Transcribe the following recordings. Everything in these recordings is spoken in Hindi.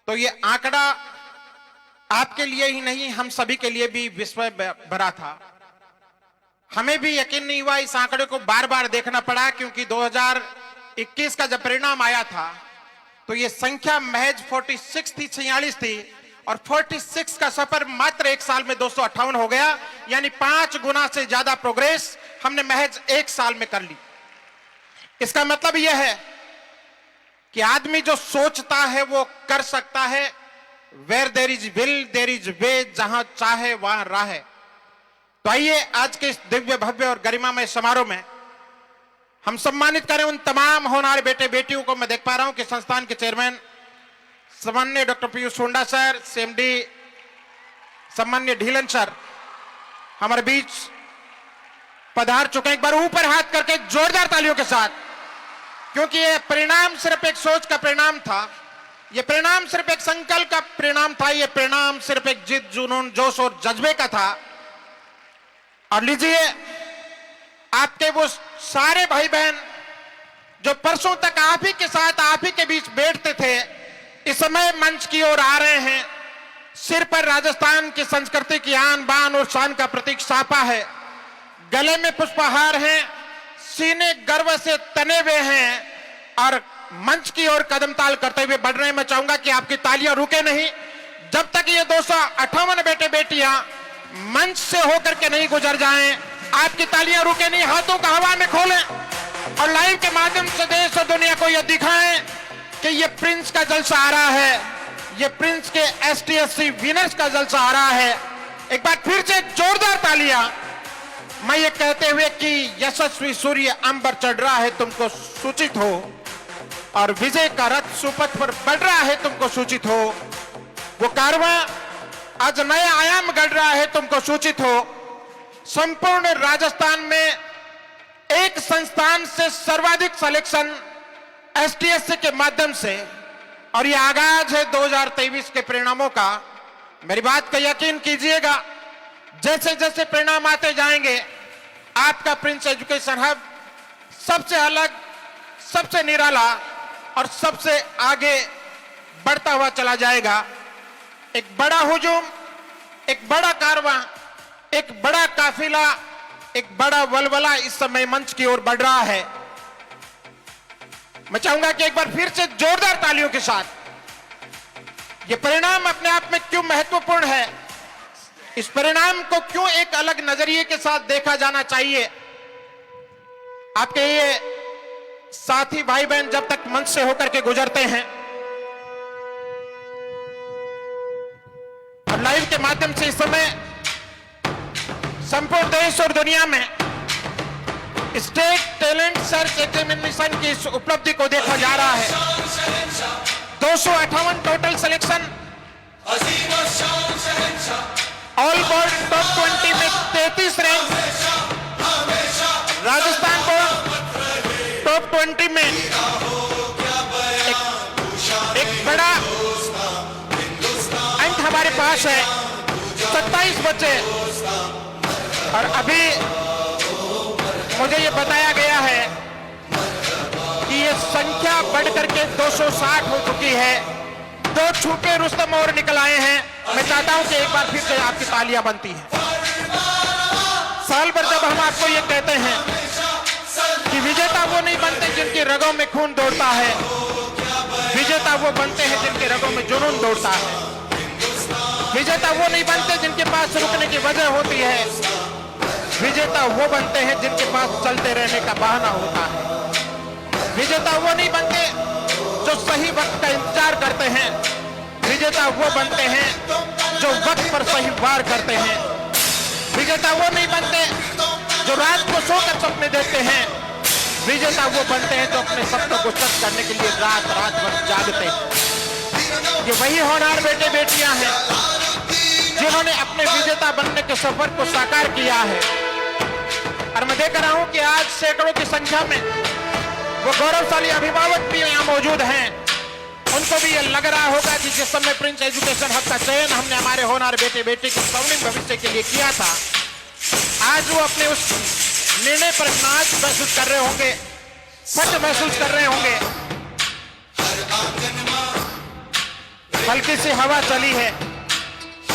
तो ये आंकड़ा आपके लिए ही नहीं, हम सभी के लिए भी विस्मय भरा था। हमें भी यकीन नहीं हुआ, इस आंकड़े को बार बार देखना पड़ा, क्योंकि 2021 का जब परिणाम आया था तो ये संख्या महज 46 थी, 46 थी, और 46 का सफर मात्र एक साल में 258 हो गया, यानी 5 गुना से ज्यादा प्रोग्रेस हमने महज एक साल में कर ली। इसका मतलब यह है कि आदमी जो सोचता है वो कर सकता है। Where there is will there is way, जहां चाहे वहां राह है। तो आइए आज के इस दिव्य भव्य और गरिमामय समारोह में हम सम्मानित करें उन तमाम होनहार बेटे बेटियों को। मैं देख पा रहा हूं कि संस्थान के चेयरमैन सम्मान्य doctor Piyush Honda sir, CMD सम्मान्य ढीलन सर हमारे बीच पधार चुके हैं। एक बार ऊपर हाथ करके जोरदार तालियों के साथ, क्योंकि ये परिणाम सिर्फ एक सोच का परिणाम था, ये परिणाम सिर्फ एक संकल्प का परिणाम था, ये परिणाम सिर्फ एक जिद, जुनून, जोश और जज्बे का था। और लीजिए, आपके वो सारे भाई बहन जो परसों तक आप ही के साथ, आप ही के बीच बैठते थे, इस समय मंच की ओर आ रहे हैं। सिर पर राजस्थान की संस्कृति की आन बान और शान का प्रतीक साफा है, गले में पुष्पहार है, सीने गर्व से तने हुए हैं और मंच की ओर कदम ताल करते हुए बढ़ रहे हैं। मैं चाहूंगा कि आपकी तालियां रुके नहीं जब तक ये 258 बेटे बेटियां मंच से होकर के नहीं गुजर जाएं। आपकी तालियां रुके नहीं, हाथों को हवा में खोलें और लाइव के माध्यम से देश और दुनिया को यह दिखाएं कि ये प्रिंस का जलसा आ रहा है, ये प्रिंस के STSC विनर्स का जलसा आ रहा है। एक बार फिर से जोरदार तालियां। मैं ये कहते हुए कि यशस्वी सूर्य अंबर चढ़ रहा है, तुमको सूचित हो, और विजय का रथ सुपथ पर बढ़ रहा है, तुमको सूचित हो। वो कारवां आज नया आयाम गढ़ रहा है, तुमको सूचित हो। संपूर्ण राजस्थान में एक संस्थान से सर्वाधिक सिलेक्शन STSC के माध्यम से, और यह आगाज है 2023 के परिणामों का। मेरी बात का यकीन कीजिएगा, जैसे जैसे परिणाम आते जाएंगे आपका प्रिंस एजुकेशन हब सबसे अलग, सबसे निराला और सबसे आगे बढ़ता हुआ चला जाएगा। एक बड़ा हुजूम, एक बड़ा कारवां, एक बड़ा काफिला, एक बड़ा वलवला इस समय मंच की ओर बढ़ रहा है। मैं चाहूंगा कि एक बार फिर से जोरदार तालियों के साथ, यह परिणाम अपने आप में क्यों महत्वपूर्ण है, इस परिणाम को क्यों एक अलग नजरिए के साथ देखा जाना चाहिए। आपके ये साथी भाई बहन जब तक मंच से होकर के गुजरते हैं और लाइव के माध्यम से इस समय संपूर्ण देश और दुनिया में स्टेट टैलेंट सर्च एग्जामिनेशन की इस उपलब्धि को देखा जा रहा है। 258 total selection, all board top 20 में 33 रैंक, राजस्थान बोर्ड टॉप 20 में एक बड़ा अंक हमारे पास है, 27 बच्चे। और अभी मुझे ये बताया गया है कि ये संख्या बढ़कर के 260 हो चुकी है। 2 छूके रुस्तम और निकल आए हैं। मैं चाहता हूं कि एक बार फिर से आपकी तालियां बनती हैं। साल भर जब हम आपको ये कहते हैं कि विजेता वो नहीं बनते जिनकी रगों में खून दौड़ता है, विजेता वो बनते हैं जिनके रगों में जुनून दौड़ता है। विजेता वो नहीं बनते जिनके पास रुकने की वजह होती है, विजेता वो बनते हैं जिनके पास चलते रहने का बहाना होता है। विजेता वो नहीं बनते जो सही वक्त का इंतजार करते हैं, विजेता वो बनते हैं जो वक्त पर सही वार करते हैं। विजेता वो नहीं बनते जो रात को सोकर सपने देखते हैं, विजेता वो बनते हैं जो अपने सपनों को सच करने के लिए रात रात भर जागते हैं। ये वही होनहार बेटे बेटियां हैं जिन्होंने अपने विजेता बनने के सफर को साकार किया है। और मैं देख रहा हूं कि आज सैकड़ों की संख्या में वो गौरवशाली अभिभावक भी यहाँ मौजूद हैं। उनको भी ये लग रहा होगा कि जिस समय प्रिंस एजुकेशन हब का चयन हमने हमारे होनहार बेटे बेटी के स्वर्णिम भविष्य के लिए किया था, आज वो अपने उस निर्णय पर नाच महसूस कर रहे होंगे, फट महसूस कर रहे होंगे। हल्की सी हवा चली है,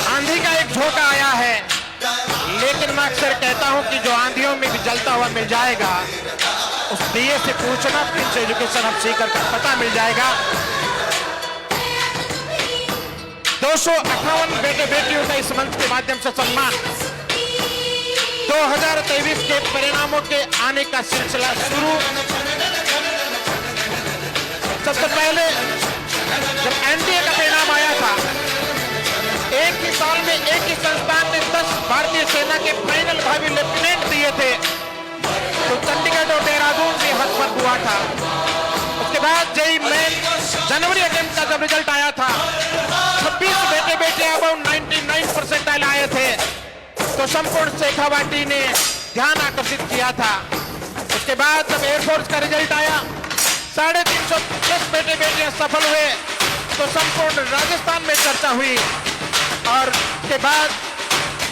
आंधी का एक झोंका आया है, लेकिन मैं अक्सर कहता हूं कि जो आंधियों में भी जलता हुआ मिल जाएगा, उस दिए से पूछना, प्रिंस एजुकेशन हब सीकर का पता मिल जाएगा। 258 बेटे बेटियों का इस मंच के माध्यम से सम्मान 2023 के परिणामों के आने का सिलसिला शुरू। सबसे पहले जब एनडीए का परिणाम आया था, एक ही साल में एक ही संस्थान ने 10 भारतीय सेना के फाइनल भावी लेफ्टिनेंट दिए थे, तो चंडीगढ़ और देहरादून भी हतफत हुआ था। उसके बाद जेईई मेन जनवरी अटेम्प्ट का जब रिजल्ट आया था, 26 बेटे बेटे अबाउट 99% आए थे, तो संपूर्ण शेखावाटी ने ध्यान आकर्षित किया था। उसके बाद जब एयरफोर्स का रिजल्ट आया, 350 बेटे बेटियां सफल हुए, तो संपूर्ण राजस्थान में चर्चा हुई। और के बाद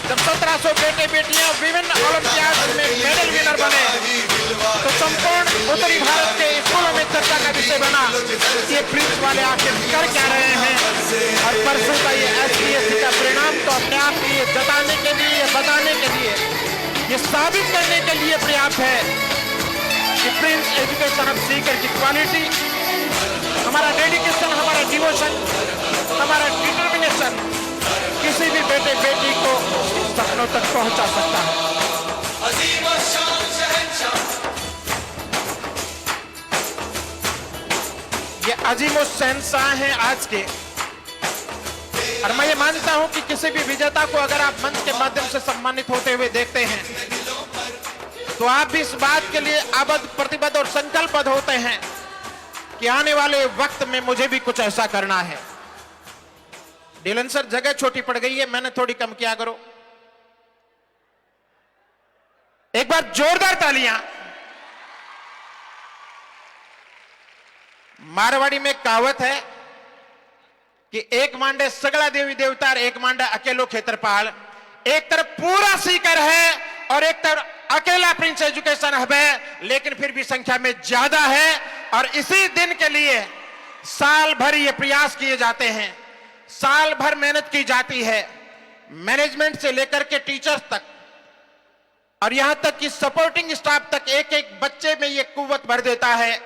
जब 1700 बेटे बेटियां विभिन्न ओलंपियाड में मेडल विनर बने, तो संपूर्ण उत्तरी भारत के स्कूलों में चर्चा का विषय बना ये प्रिंस वाले आखिर कर क्या रहे हैं। और परसों का ये एसटीएससी का परिणाम तो अपने आप में ये जताने के लिए, ये बताने के लिए, ये साबित करने के लिए पर्याप्त है कि प्रिंस एजुकेशन हब सीकर की क्वालिटी, हमारा डेडिकेशन, हमारा डिवोशन, हमारा डिटर्मिनेशन किसी भी बेटे बेटी को सपनों तक पहुंचा सकता है। ये अजीमो शहंशाह हैं आज के, और मैं ये मानता हूं कि किसी भी विजेता को अगर आप मंच के माध्यम से सम्मानित होते हुए देखते हैं, तो आप भी इस बात के लिए आबद्ध, प्रतिबद्ध और संकल्पबद्ध होते हैं कि आने वाले वक्त में मुझे भी कुछ ऐसा करना है। डीलन सर, जगह छोटी पड़ गई है, मैंने थोड़ी कम किया करो। एक बार जोरदार तालियां। मारवाड़ी में कहावत है कि एक मांडे सगड़ा देवी देवता, एक मांडे अकेलो खेतरपाल। एक तरफ पूरा सीकर है और एक तरफ अकेला प्रिंस एजुकेशन हब है, लेकिन फिर भी संख्या में ज्यादा है। और इसी दिन के लिए साल भर ये प्रयास किए जाते हैं, साल भर मेहनत की जाती है, मैनेजमेंट से लेकर के टीचर्स तक, और यहां तक कि सपोर्टिंग स्टाफ तक एक एक बच्चे में ये कुव्वत भर देता है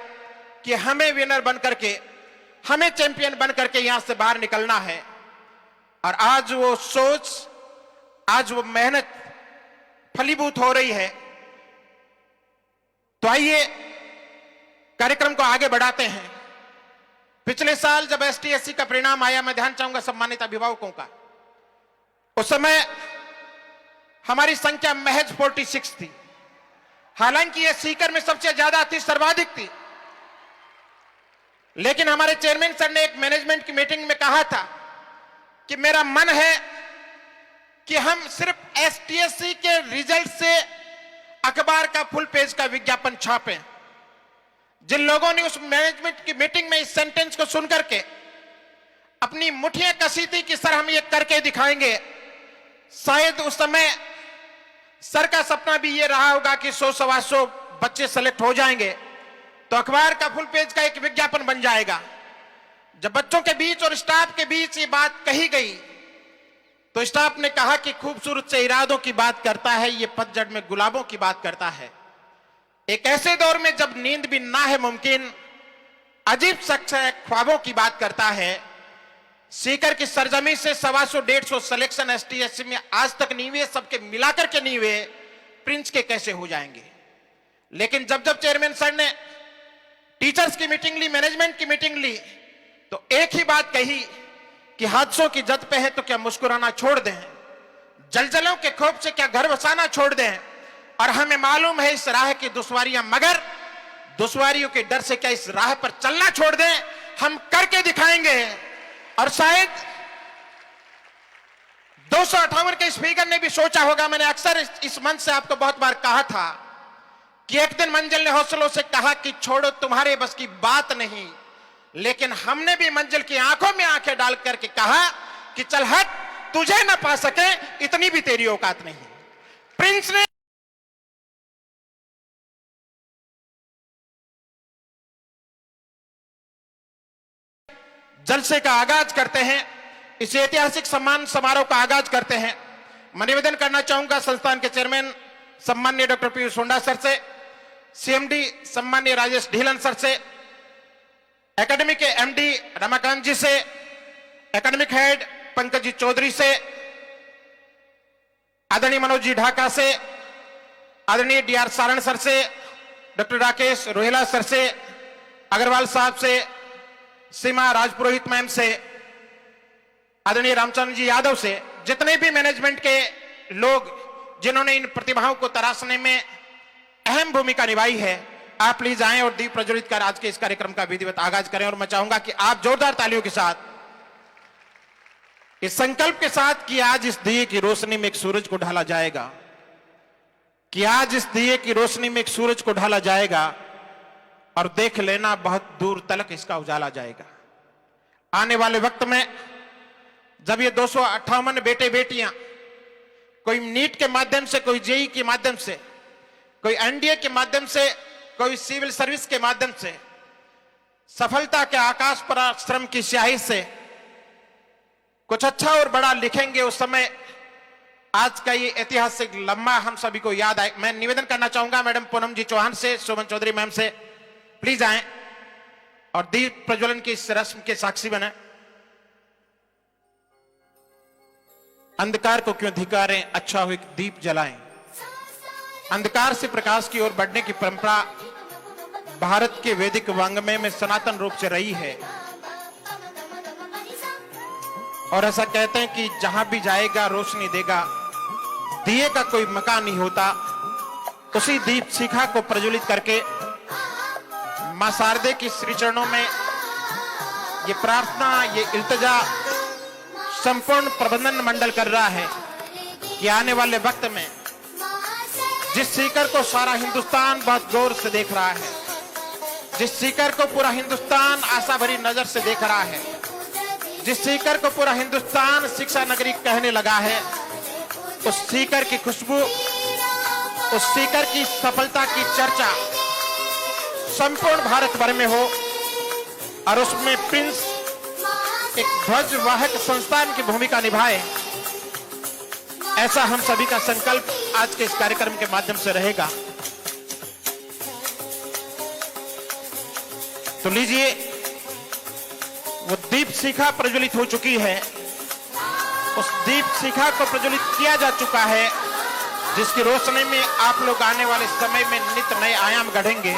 कि हमें विनर बन करके, हमें चैंपियन बन करके यहां से बाहर निकलना है। और आज वो सोच, आज वो मेहनत फलीभूत हो रही है। तो आइए कार्यक्रम को आगे बढ़ाते हैं। पिछले साल जब एसटीएससी का परिणाम आया, मैं ध्यान चाहूंगा सम्मानित अभिभावकों का, उस समय हमारी संख्या महज 46 थी। हालांकि ये सीकर में सबसे ज्यादा थी, सर्वाधिक थी, लेकिन हमारे चेयरमैन सर ने एक मैनेजमेंट की मीटिंग में कहा था कि मेरा मन है कि हम सिर्फ एसटीएससी के रिजल्ट से अखबार का फुल पेज का विज्ञापन छापें। जिन लोगों ने उस मैनेजमेंट की मीटिंग में इस सेंटेंस को सुनकर के अपनी मुठियां कसी थी कि सर हम ये करके दिखाएंगे, शायद उस समय सर का सपना भी ये रहा होगा कि 100-125 बच्चे सेलेक्ट हो जाएंगे तो अखबार का फुल पेज का एक विज्ञापन बन जाएगा। जब बच्चों के बीच और स्टाफ के बीच ये बात कही गई, तो स्टाफ ने कहा कि खूबसूरत से इरादों की बात करता है, ये पतझड़ में गुलाबों की बात करता है। एक ऐसे दौर में जब नींद भी ना है मुमकिन, अजीब शख्स है, ख्वाबों की बात करता है। सीकर की सरजमी से 125-150 सिलेक्शन एसटीएससी में आज तक नहीं हुए, सबके मिलाकर के नहीं हुए, प्रिंस के कैसे हो जाएंगे। लेकिन जब जब चेयरमैन सर ने टीचर्स की मीटिंग ली, मैनेजमेंट की मीटिंग ली, तो एक ही बात कही कि हादसों की जद पे है तो क्या मुस्कुराना छोड़ दें, जलजलों के खौफ से क्या घर बसाना छोड़ दें, और हमें मालूम है इस राह की दुश्वारियां, मगर दुश्वारियों के डर से क्या इस राह पर चलना छोड़ दें, हम करके दिखाएंगे। और शायद 258 के स्पीकर ने भी सोचा होगा, मैंने अक्सर इस मंच से आपको बहुत बार कहा था कि एक दिन मंजिल ने हौसलों से कहा कि छोड़ो तुम्हारे बस की बात नहीं, लेकिन हमने भी मंजिल की आंखों में आंखें डाल करके कहा कि चल हट, तुझे न पा सके इतनी भी तेरी औकात नहीं। प्रिंस ने जलसे का आगाज करते हैं, इस ऐतिहासिक सम्मान समारोह का आगाज करते हैं। मैं निवेदन करना चाहूंगा संस्थान के चेयरमैन सम्माननीय डॉक्टर पीयूष होंडा सर से, सीएमडी सम्माननीय राजेश ढीलन सर से, एकेडमी के एमडी रमाकांत जी से, एकेडमिक हेड पंकज जी चौधरी से, आदरणीय मनोज जी ढाका से, आदरणीय डीआर सारण सर से, डॉक्टर राकेश रोहिला सर से, अग्रवाल साहब से, सीमा राजपुरोहित मैम से, आदरणीय रामचंद्र जी यादव से, जितने भी मैनेजमेंट के लोग जिन्होंने इन प्रतिभाओं को तराशने में अहम भूमिका निभाई है, आप प्लीज आएं और दीप प्रज्वलित कर आज के इस कार्यक्रम का विधिवत आगाज करें। और मैं चाहूंगा कि आप जोरदार तालियों के साथ इस संकल्प के साथ कि आज इस दिए की रोशनी में एक सूरज को ढाला जाएगा, कि आज इस दिए की रोशनी में एक सूरज को ढाला जाएगा और देख लेना बहुत दूर तलक इसका उजाला जाएगा। आने वाले वक्त में जब ये 258 बेटे बेटियां कोई नीट के माध्यम से, कोई जेई के माध्यम से, कोई एनडीए के माध्यम से, कोई सिविल सर्विस के माध्यम से सफलता के आकाश पर श्रम की स्याही से कुछ अच्छा और बड़ा लिखेंगे, उस समय आज का ये ऐतिहासिक लम्हा हम सभी को याद आए। मैं निवेदन करना चाहूंगा मैडम पूनम जी चौहान से, शोभन चौधरी मैम से, प्लीज आए और दीप प्रज्वलन की इस रस्म के साक्षी बने। अंधकार को क्यों धिकारें, अच्छा हो एक दीप जलाएं। अंधकार से प्रकाश की ओर बढ़ने की परंपरा भारत के वैदिक वांग्मय में सनातन रूप से रही है और ऐसा कहते हैं कि जहां भी जाएगा रोशनी देगा, दिए का कोई मकान नहीं होता। उसी दीप शिखा को प्रज्वलित करके मां शारदे की श्री चरणों में ये प्रार्थना, ये इल्तिजा संपूर्ण प्रबंधन मंडल कर रहा है कि आने वाले वक्त में जिस सीकर को सारा हिंदुस्तान बहुत गौर से देख रहा है, जिस सीकर को पूरा हिंदुस्तान आशा भरी नजर से देख रहा है, जिस सीकर को पूरा हिंदुस्तान शिक्षा नगरी कहने लगा है, उस सीकर की खुशबू, उस सीकर की सफलता की चर्चा संपूर्ण भारत भर में हो और उसमें प्रिंस एक ध्वजवाहक संस्थान की भूमिका निभाए, ऐसा हम सभी का संकल्प आज के इस कार्यक्रम के माध्यम से रहेगा। तो लीजिए, वो दीप शिखा प्रज्वलित हो चुकी है, उस दीप शिखा को प्रज्वलित किया जा चुका है, जिसकी रोशनी में आप लोग आने वाले समय में नित नए आयाम गढ़ेंगे।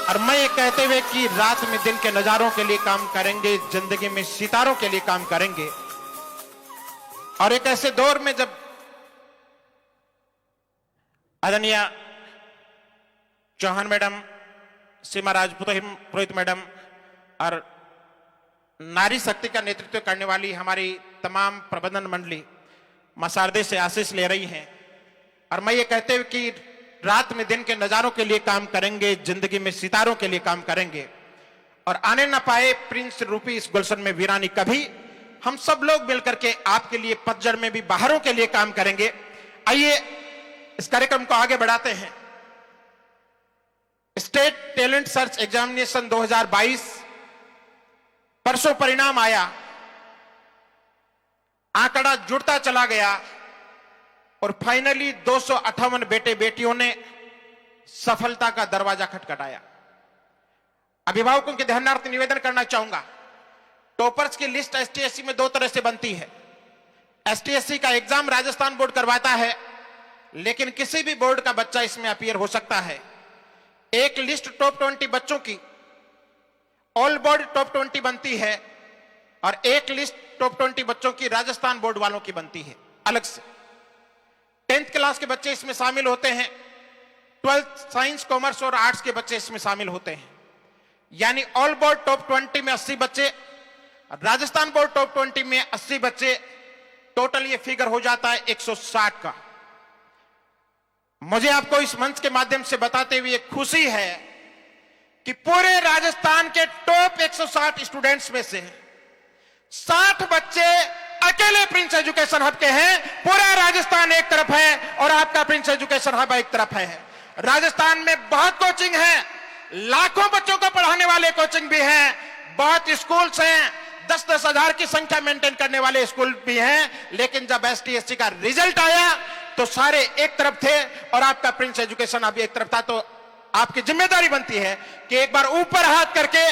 और मैं ये कहते हुए कि रात में दिन के नजारों के लिए काम करेंगे, जिंदगी में सितारों के लिए काम करेंगे। और एक ऐसे दौर में जब आदरणीय चौहान मैडम, सीमा राजपुरोहित मैडम और नारी शक्ति का नेतृत्व करने वाली हमारी तमाम प्रबंधन मंडली मां शारदे से आशीष ले रही हैं, और मैं ये कहते हुए कि रात में दिन के नजारों के लिए काम करेंगे, जिंदगी में सितारों के लिए काम करेंगे और आने ना पाए प्रिंस रूपी इस गुलशन में वीरानी कभी, हम सब लोग मिलकर के आपके लिए पतझड़ में भी बाहरों के लिए काम करेंगे। आइए इस कार्यक्रम को आगे बढ़ाते हैं। स्टेट टैलेंट सर्च एग्जामिनेशन 2022 परसों परिणाम आया, आंकड़ा जुड़ता चला गया और फाइनली 258 बेटे बेटियों ने सफलता का दरवाजा खटखटाया। अभिभावकों के ध्यानार्थ निवेदन करना चाहूंगा, टॉपर्स की लिस्ट एसटीएससी में दो तरह से बनती है। एसटीएससी का एग्जाम राजस्थान बोर्ड करवाता है, लेकिन किसी भी बोर्ड का बच्चा इसमें अपीयर हो सकता है। एक लिस्ट टॉप 20 बच्चों की ऑल बोर्ड टॉप 20 बनती है और एक लिस्ट टॉप 20 बच्चों की राजस्थान बोर्ड वालों की बनती है अलग से। 10th क्लास के बच्चे इसमें शामिल होते हैं, 12th साइंस, कॉमर्स और आर्ट्स के बच्चे इसमें शामिल होते हैं। यानी ऑल बोर्ड टॉप 20 में 80 बच्चे, राजस्थान बोर्ड टॉप 20 में 80 बच्चे, टोटल ये फिगर हो जाता है 160 का। मुझे आपको इस मंच के माध्यम से बताते हुए खुशी है कि पूरे राजस्थान के टॉप 160 स्टूडेंट्स में से 60 बच्चे अकेले प्रिंस एजुकेशन हब के हैं। पूरा राजस्थान एक तरफ है और आपका प्रिंस एजुकेशन हब एक तरफ है। राजस्थान में बहुत कोचिंग है, लाखों बच्चों को पढ़ाने वाले कोचिंग भी हैं, बहुत स्कूल्स हैं, 10-10 हजार की संख्या मेंटेन करने वाले स्कूल भी हैं। लेकिन जब STSC का रिजल्ट आया तो सारे एक तरफ थे और आपका प्रिंस एजुकेशन अभी एक तरफ था। तो आपकी जिम्मेदारी बनती है कि एक बार ऊपर हाथ करके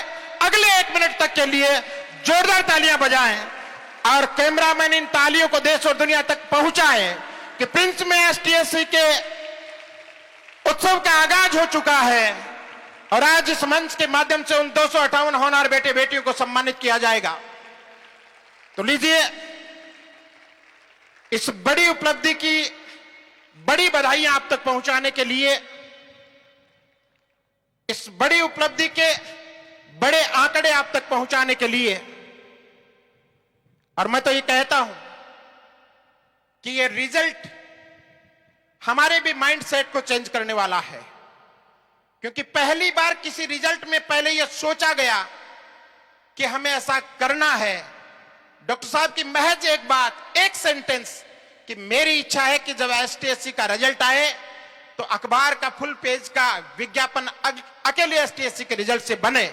अगले 1 मिनट तक के लिए जोरदार तालियां बजाएं और कैमरामैन इन तालियों को देश और दुनिया तक पहुंचाएं कि प्रिंस में STSC के उत्सव का आगाज हो चुका है और आज इस मंच के माध्यम से उन 258 होनहार बेटे बेटियों को सम्मानित किया जाएगा। तो लीजिए, इस बड़ी उपलब्धि की बड़ी बधाइयां आप तक पहुंचाने के लिए, इस बड़ी उपलब्धि के बड़े आंकड़े आप तक पहुंचाने के लिए, और मैं तो ये कहता हूं कि ये रिजल्ट हमारे भी माइंड सेट को चेंज करने वाला है, क्योंकि पहली बार किसी रिजल्ट में पहले यह सोचा गया कि हमें ऐसा करना है। डॉक्टर साहब की महज एक बात, एक सेंटेंस कि मेरी इच्छा है कि जब STSC का रिजल्ट आए तो अखबार का फुल पेज का विज्ञापन अकेले STSC के रिजल्ट से बने,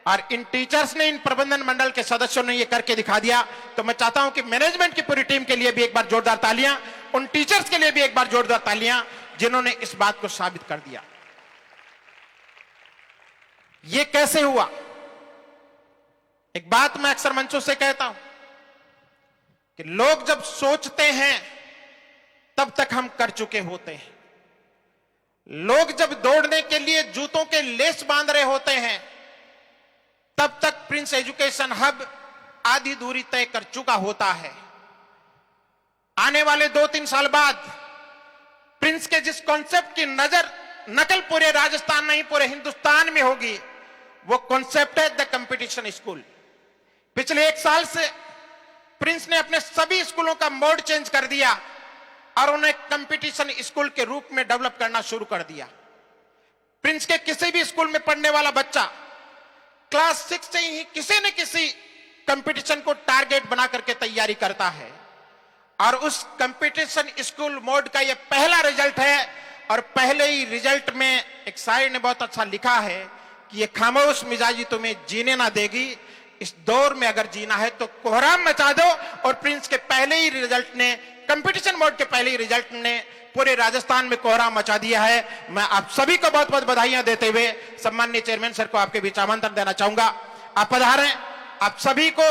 और इन टीचर्स ने, इन प्रबंधन मंडल के सदस्यों ने ये करके दिखा दिया। तो मैं चाहता हूं कि मैनेजमेंट की पूरी टीम के लिए भी एक बार जोरदार तालियां, उन टीचर्स के लिए भी एक बार जोरदार तालियां जिन्होंने इस बात को साबित कर दिया। ये कैसे हुआ? एक बात मैं अक्सर मंचों से कहता हूं कि लोग जब सोचते हैं तब तक हम कर चुके होते हैं। लोग जब दौड़ने के लिए जूतों के लेस बांध रहे होते हैं तब तक प्रिंस एजुकेशन हब आधी दूरी तय कर चुका होता है। आने वाले 2-3 साल बाद प्रिंस के जिस कॉन्सेप्ट की नकल पूरे राजस्थान नहीं पूरे हिंदुस्तान में होगी, वो कॉन्सेप्ट है द कंपटीशन स्कूल। पिछले 1 साल से प्रिंस ने अपने सभी स्कूलों का मोड चेंज कर दिया और उन्हें कंपटीशन स्कूल के रूप में डेवलप करना शुरू कर दिया। प्रिंस के किसी भी स्कूल में पढ़ने वाला बच्चा क्लास 6 से ही किसी न किसी कंपटीशन को टारगेट बना करके तैयारी करता है, और उस कंपटीशन स्कूल मोड का यह पहला रिजल्ट है। और पहले ही रिजल्ट में एक शायर ने बहुत अच्छा लिखा है कि ये खामोश मिजाजी तुम्हें जीने ना देगी, इस दौर में अगर जीना है तो कोहराम मचा दो। और प्रिंस के पहले ही रिजल्ट ने, कंपटीशन मोड के पहले ही रिजल्ट ने पूरे राजस्थान में कोहराम मचा दिया है। मैं आप सभी को बहुत बहुत बधाइयां देते हुए सम्माननीय चेयरमैन सर को आपके बीच आमंत्रण देना चाहूंगा। आप पधारें, आप सभी को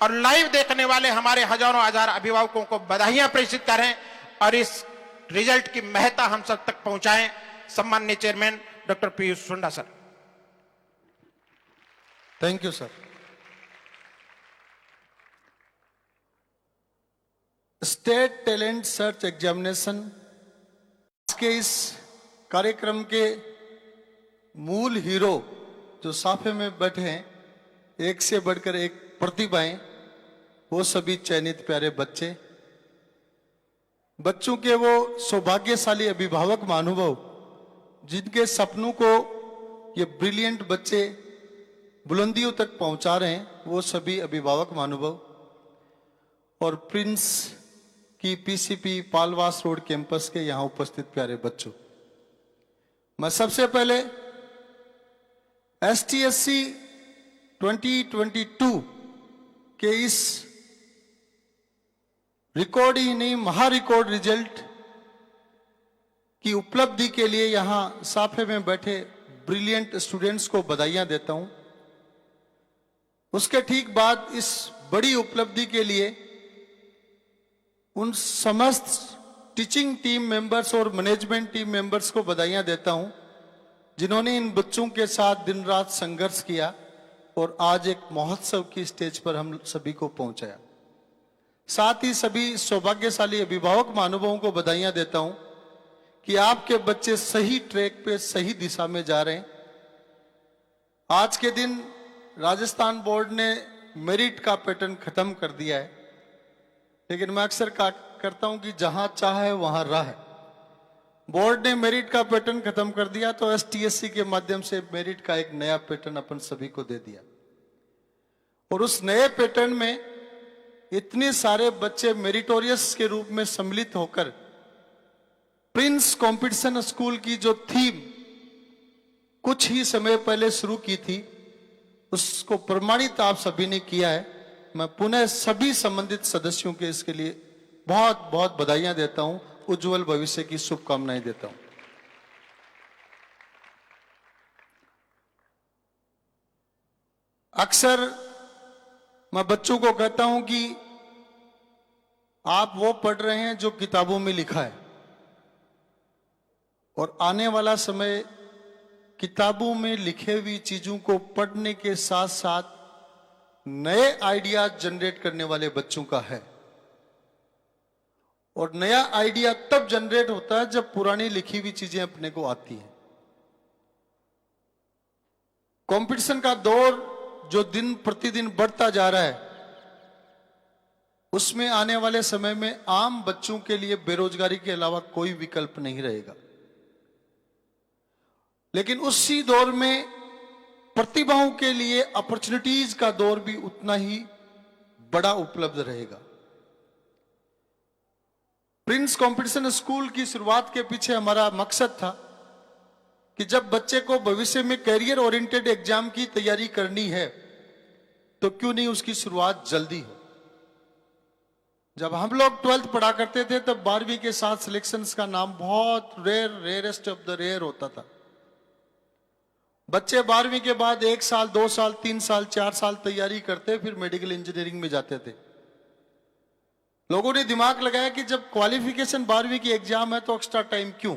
और लाइव देखने वाले हमारे हजारों हजार अभिभावकों को बधाइयां प्रेषित करें और इस रिजल्ट की महत्ता हम सब तक पहुंचाएं। सम्माननीय चेयरमैन डॉक्टर पीयूष सुंडा sir. Thank you sir. State talent search examination के इस कार्यक्रम के मूल हीरो जो साफे में बैठे हैं, एक से बढ़कर एक प्रतिभाएं, वो सभी चयनित प्यारे बच्चे, बच्चों के वो सौभाग्यशाली अभिभावक महानुभाव जिनके सपनों को ये ब्रिलियंट बच्चे बुलंदियों तक पहुंचा रहे हैं, वो सभी अभिभावक महानुभाव और प्रिंस की PCP पालवास रोड कैंपस के यहां उपस्थित प्यारे बच्चों, मैं सबसे पहले STSC 2022 के इस रिकॉर्ड ही नहीं महा रिकॉर्ड रिजल्ट की उपलब्धि के लिए यहां साफे में बैठे ब्रिलियंट स्टूडेंट्स को बधाइयां देता हूं। उसके ठीक बाद इस बड़ी उपलब्धि के लिए उन समस्त टीचिंग टीम मेंबर्स और मैनेजमेंट टीम मेंबर्स को बधाइयां देता हूं जिन्होंने इन बच्चों के साथ दिन रात संघर्ष किया और आज एक महोत्सव की स्टेज पर हम सभी को पहुंचाया। साथ ही सभी सौभाग्यशाली अभिभावक महानुभावों को बधाइयां देता हूं कि आपके बच्चे सही ट्रैक पे सही दिशा में जा रहे हैं। आज के दिन राजस्थान बोर्ड ने मेरिट का पैटर्न खत्म कर दिया है, लेकिन मैं अक्सर करता हूं कि जहां चाहे वहां राह है। बोर्ड ने मेरिट का पैटर्न खत्म कर दिया तो STSC के माध्यम से मेरिट का एक नया पैटर्न अपन सभी को दे दिया, और उस नए पैटर्न में इतने सारे बच्चे मेरिटोरियस के रूप में सम्मिलित होकर प्रिंस कंपटीशन स्कूल की जो थीम कुछ ही समय पहले शुरू की थी, उसको प्रमाणित आप सभी ने किया है। मैं पुनः सभी संबंधित सदस्यों के इसके लिए बहुत बहुत बधाइयां देता हूं, उज्जवल भविष्य की शुभकामनाएं देता हूं। अक्सर मैं बच्चों को कहता हूं कि आप वो पढ़ रहे हैं जो किताबों में लिखा है, और आने वाला समय किताबों में लिखे हुई चीजों को पढ़ने के साथ साथ नए आइडियाज जनरेट करने वाले बच्चों का है। और नया आइडिया तब जनरेट होता है जब पुरानी लिखी हुई चीजें अपने को आती हैं। कंपटीशन का दौर जो दिन प्रतिदिन बढ़ता जा रहा है, उसमें आने वाले समय में आम बच्चों के लिए बेरोजगारी के अलावा कोई विकल्प नहीं रहेगा। लेकिन उसी दौर में प्रतिभाओं के लिए अपॉर्चुनिटीज का दौर भी उतना ही बड़ा उपलब्ध रहेगा। प्रिंस कंपटीशन स्कूल की शुरुआत के पीछे हमारा मकसद था कि जब बच्चे को भविष्य में कैरियर ओरिएंटेड एग्जाम की तैयारी करनी है तो क्यों नहीं उसकी शुरुआत जल्दी हो। जब हम लोग 12th पढ़ा करते थे तब 12वीं के साथ सिलेक्शंस का नाम बहुत रेयरेस्ट ऑफ द रेयर होता था। बच्चे 12वीं के बाद 1 साल 2 साल 3 साल 4 साल तैयारी करते, फिर मेडिकल इंजीनियरिंग में जाते थे। लोगों ने दिमाग लगाया कि जब क्वालिफिकेशन 12वीं की एग्जाम है तो एक्स्ट्रा टाइम क्यों।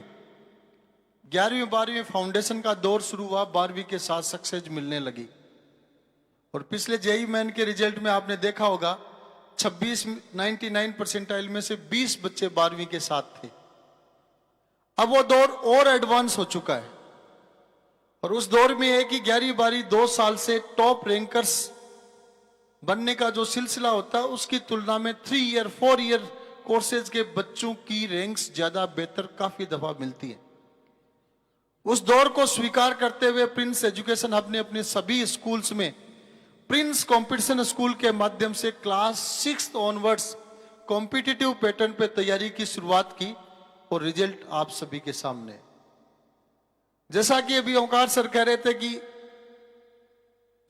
11वीं 12वीं फाउंडेशन का दौर शुरू हुआ, 12वीं के साथ सक्सेस मिलने लगी। और पिछले जेईई मेन के रिजल्ट में आपने देखा होगा 99 परसेंटाइल में से 20 बच्चे 12वीं के साथ थे। अब वो दौर और एडवांस हो चुका है, और उस दौर में है कि 11वीं 12वीं 2 साल से टॉप रैंकर्स बनने का जो सिलसिला होता है उसकी तुलना में 3 ईयर 4 ईयर कोर्सेज के बच्चों की रैंक्स ज्यादा बेहतर काफी दफा मिलती है। उस दौर को स्वीकार करते हुए प्रिंस एजुकेशन हब ने अपने सभी स्कूल्स में प्रिंस कंपटीशन स्कूल के माध्यम से क्लास 6 ऑनवर्ड्स कॉम्पिटिटिव पैटर्न पे तैयारी की शुरुआत की, और रिजल्ट आप सभी के सामने। जैसा कि अभी ओंकार सर कह रहे थे कि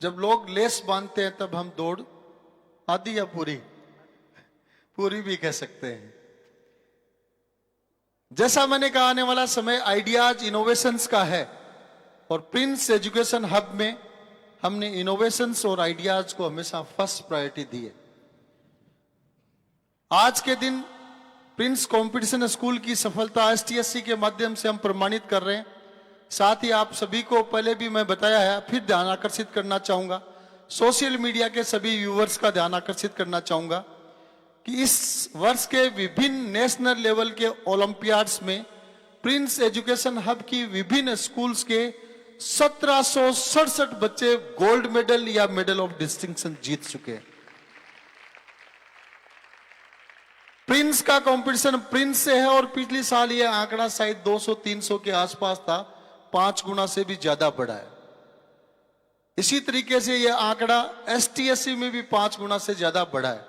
जब लोग लेस बांधते हैं तब हम दौड़ आधी या पूरी भी कह सकते हैं। जैसा मैंने कहा, आने वाला समय आइडियाज इनोवेशंस का है, और प्रिंस एजुकेशन हब में हमने इनोवेशंस और आइडियाज को हमेशा फर्स्ट प्रायोरिटी दी है। आज के दिन प्रिंस कंपटीशन स्कूल की सफलता एसटीएससी के माध्यम से हम प्रमाणित कर रहे हैं। साथ ही आप सभी को पहले भी मैं बताया है, फिर ध्यान आकर्षित करना चाहूंगा, सोशल मीडिया के सभी व्यूअर्स का ध्यान आकर्षित करना चाहूंगा कि इस वर्ष के विभिन्न नेशनल लेवल के ओलंपियाड्स में प्रिंस एजुकेशन हब की विभिन्न स्कूल्स के 1767 बच्चे गोल्ड मेडल या मेडल ऑफ डिस्टिंक्शन जीत चुके हैं। प्रिंस का कंपटीशन प्रिंस से है, और पिछले साल ये आंकड़ा शायद 200-300 के आसपास था, 5 गुना से भी ज्यादा बढ़ा है। इसी तरीके से यह आंकड़ा एसटीएससी में भी 5 गुना से ज्यादा बढ़ा है।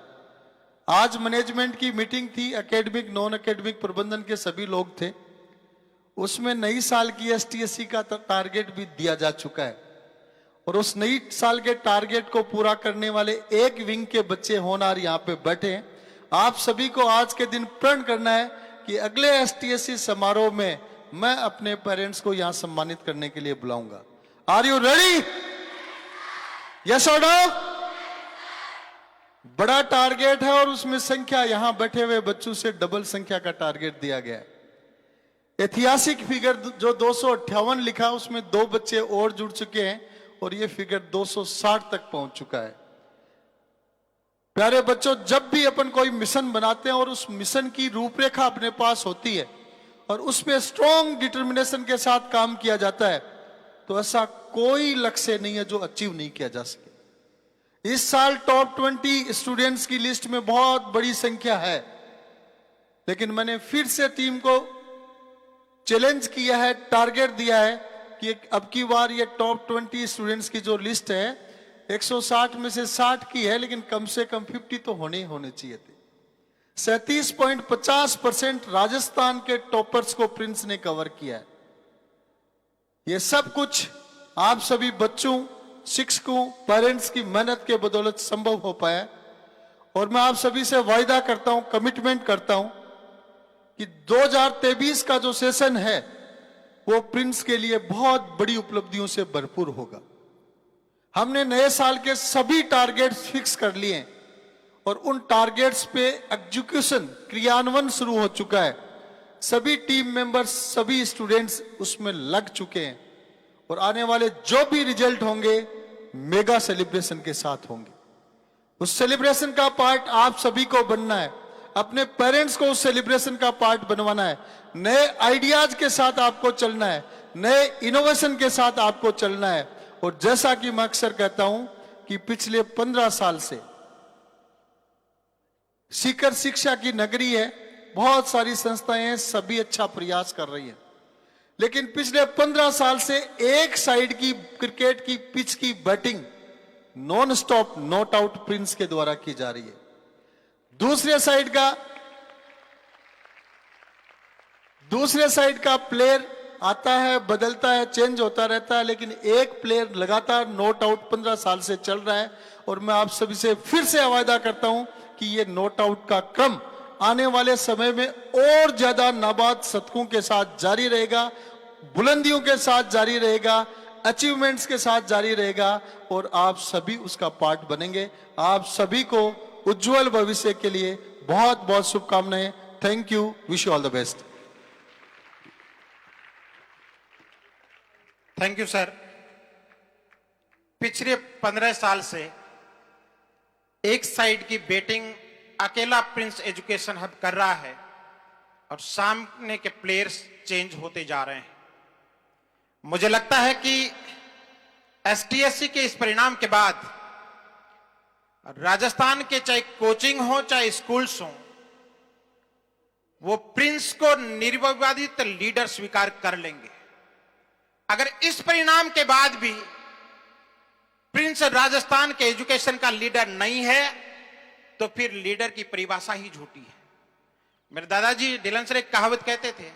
आज मैनेजमेंट की मीटिंग थी, एकेडमिक नॉन एकेडमिक प्रबंधन के सभी लोग थे। उसमें नई साल की एसटीएससी का टारगेट भी दिया जा चुका है, और उस नई साल के टारगेट को पूरा करने वाले एक विंग के बच्चे होनहार यहाँ पे बैठे हैं। आप सभी को आज के दिन प्रण करना है कि अगले एसटीएससी समारोह में मैं अपने पेरेंट्स को यहां सम्मानित करने के लिए बुलाऊंगा। Are you ready? Yes or no? बड़ा टारगेट है, और उसमें संख्या यहां बैठे हुए बच्चों से डबल संख्या का टारगेट दिया गया है। ऐतिहासिक फिगर जो 258 लिखा, उसमें 2 बच्चे और जुड़ चुके हैं, और ये फिगर 260 तक पहुंच चुका है। प्यारे बच्चों, जब भी अपन कोई मिशन बनाते हैं और उस मिशन की रूपरेखा अपने पास होती है और उस पर स्ट्रॉन्ग डिटर्मिनेशन के साथ काम किया जाता है, तो ऐसा कोई लक्ष्य नहीं है जो अचीव नहीं किया जा सके। इस साल टॉप 20 स्टूडेंट्स की लिस्ट में बहुत बड़ी संख्या है, लेकिन मैंने फिर से टीम को चैलेंज किया है, टारगेट दिया है कि अब की बार ये टॉप 20 स्टूडेंट्स की जो लिस्ट है 160 में से 60 की है, लेकिन कम से कम 50 तो होने चाहिए थे। 37.50% राजस्थान के टॉपर्स को प्रिंस ने कवर किया है। ये सब कुछ आप सभी बच्चों, शिक्षकों, पेरेंट्स की मेहनत के बदौलत संभव हो पाया। और मैं आप सभी से वायदा करता हूं, कमिटमेंट करता हूं कि 2023 का जो सेशन है वो प्रिंस के लिए बहुत बड़ी उपलब्धियों से भरपूर होगा। हमने नए साल के सभी टारगेट्स फिक्स कर लिए हैं और उन टारगेट्स पे एग्जीक्यूशन, क्रियान्वयन शुरू हो चुका है। सभी टीम मेंबर्स, सभी स्टूडेंट्स उसमें लग चुके हैं और आने वाले जो भी रिजल्ट होंगे मेगा सेलिब्रेशन के साथ होंगे। उस सेलिब्रेशन का पार्ट आप सभी को बनना है, अपने पेरेंट्स को उस सेलिब्रेशन का पार्ट बनवाना है। नए आइडियाज के साथ आपको चलना है, नए इनोवेशन के साथ आपको चलना है। और जैसा कि मैं अक्सर कहता हूं कि पिछले 15 साल से सीकर शिक्षा की नगरी है, बहुत सारी संस्थाएं हैं, सभी अच्छा प्रयास कर रही हैं, लेकिन पिछले 15 साल से एक साइड की क्रिकेट की पिच की batting non stop not out Prince के द्वारा की जा रही है। दूसरे साइड का प्लेयर आता है, बदलता है, चेंज होता रहता है, लेकिन एक प्लेयर लगातार नॉट आउट 15 साल से चल रहा है। और मैं आप सभी से फिर से वायदा करता हूं कि ये नॉट आउट का क्रम आने वाले समय में और ज्यादा नाबाद शतकों के साथ जारी रहेगा, बुलंदियों के साथ जारी रहेगा, अचीवमेंट्स के साथ जारी रहेगा और आप सभी उसका पार्ट बनेंगे। आप सभी को उज्जवल भविष्य के लिए बहुत बहुत शुभकामनाएं। Thank you, wish you all the best. Thank you sir. पिछले 15 साल से एक साइड की बैटिंग अकेला प्रिंस एजुकेशन हब कर रहा है और सामने के प्लेयर्स चेंज होते जा रहे हैं। मुझे लगता है कि एसटीएससी के इस परिणाम के बाद राजस्थान के चाहे कोचिंग हो चाहे स्कूल्स हो, वो प्रिंस को निर्विवादित लीडर स्वीकार कर लेंगे। अगर इस परिणाम के बाद भी प्रिंस राजस्थान के एजुकेशन का लीडर नहीं है तो फिर लीडर की परिभाषा ही झूठी है। मेरे दादाजी डिलन सर एक कहावत कहते थे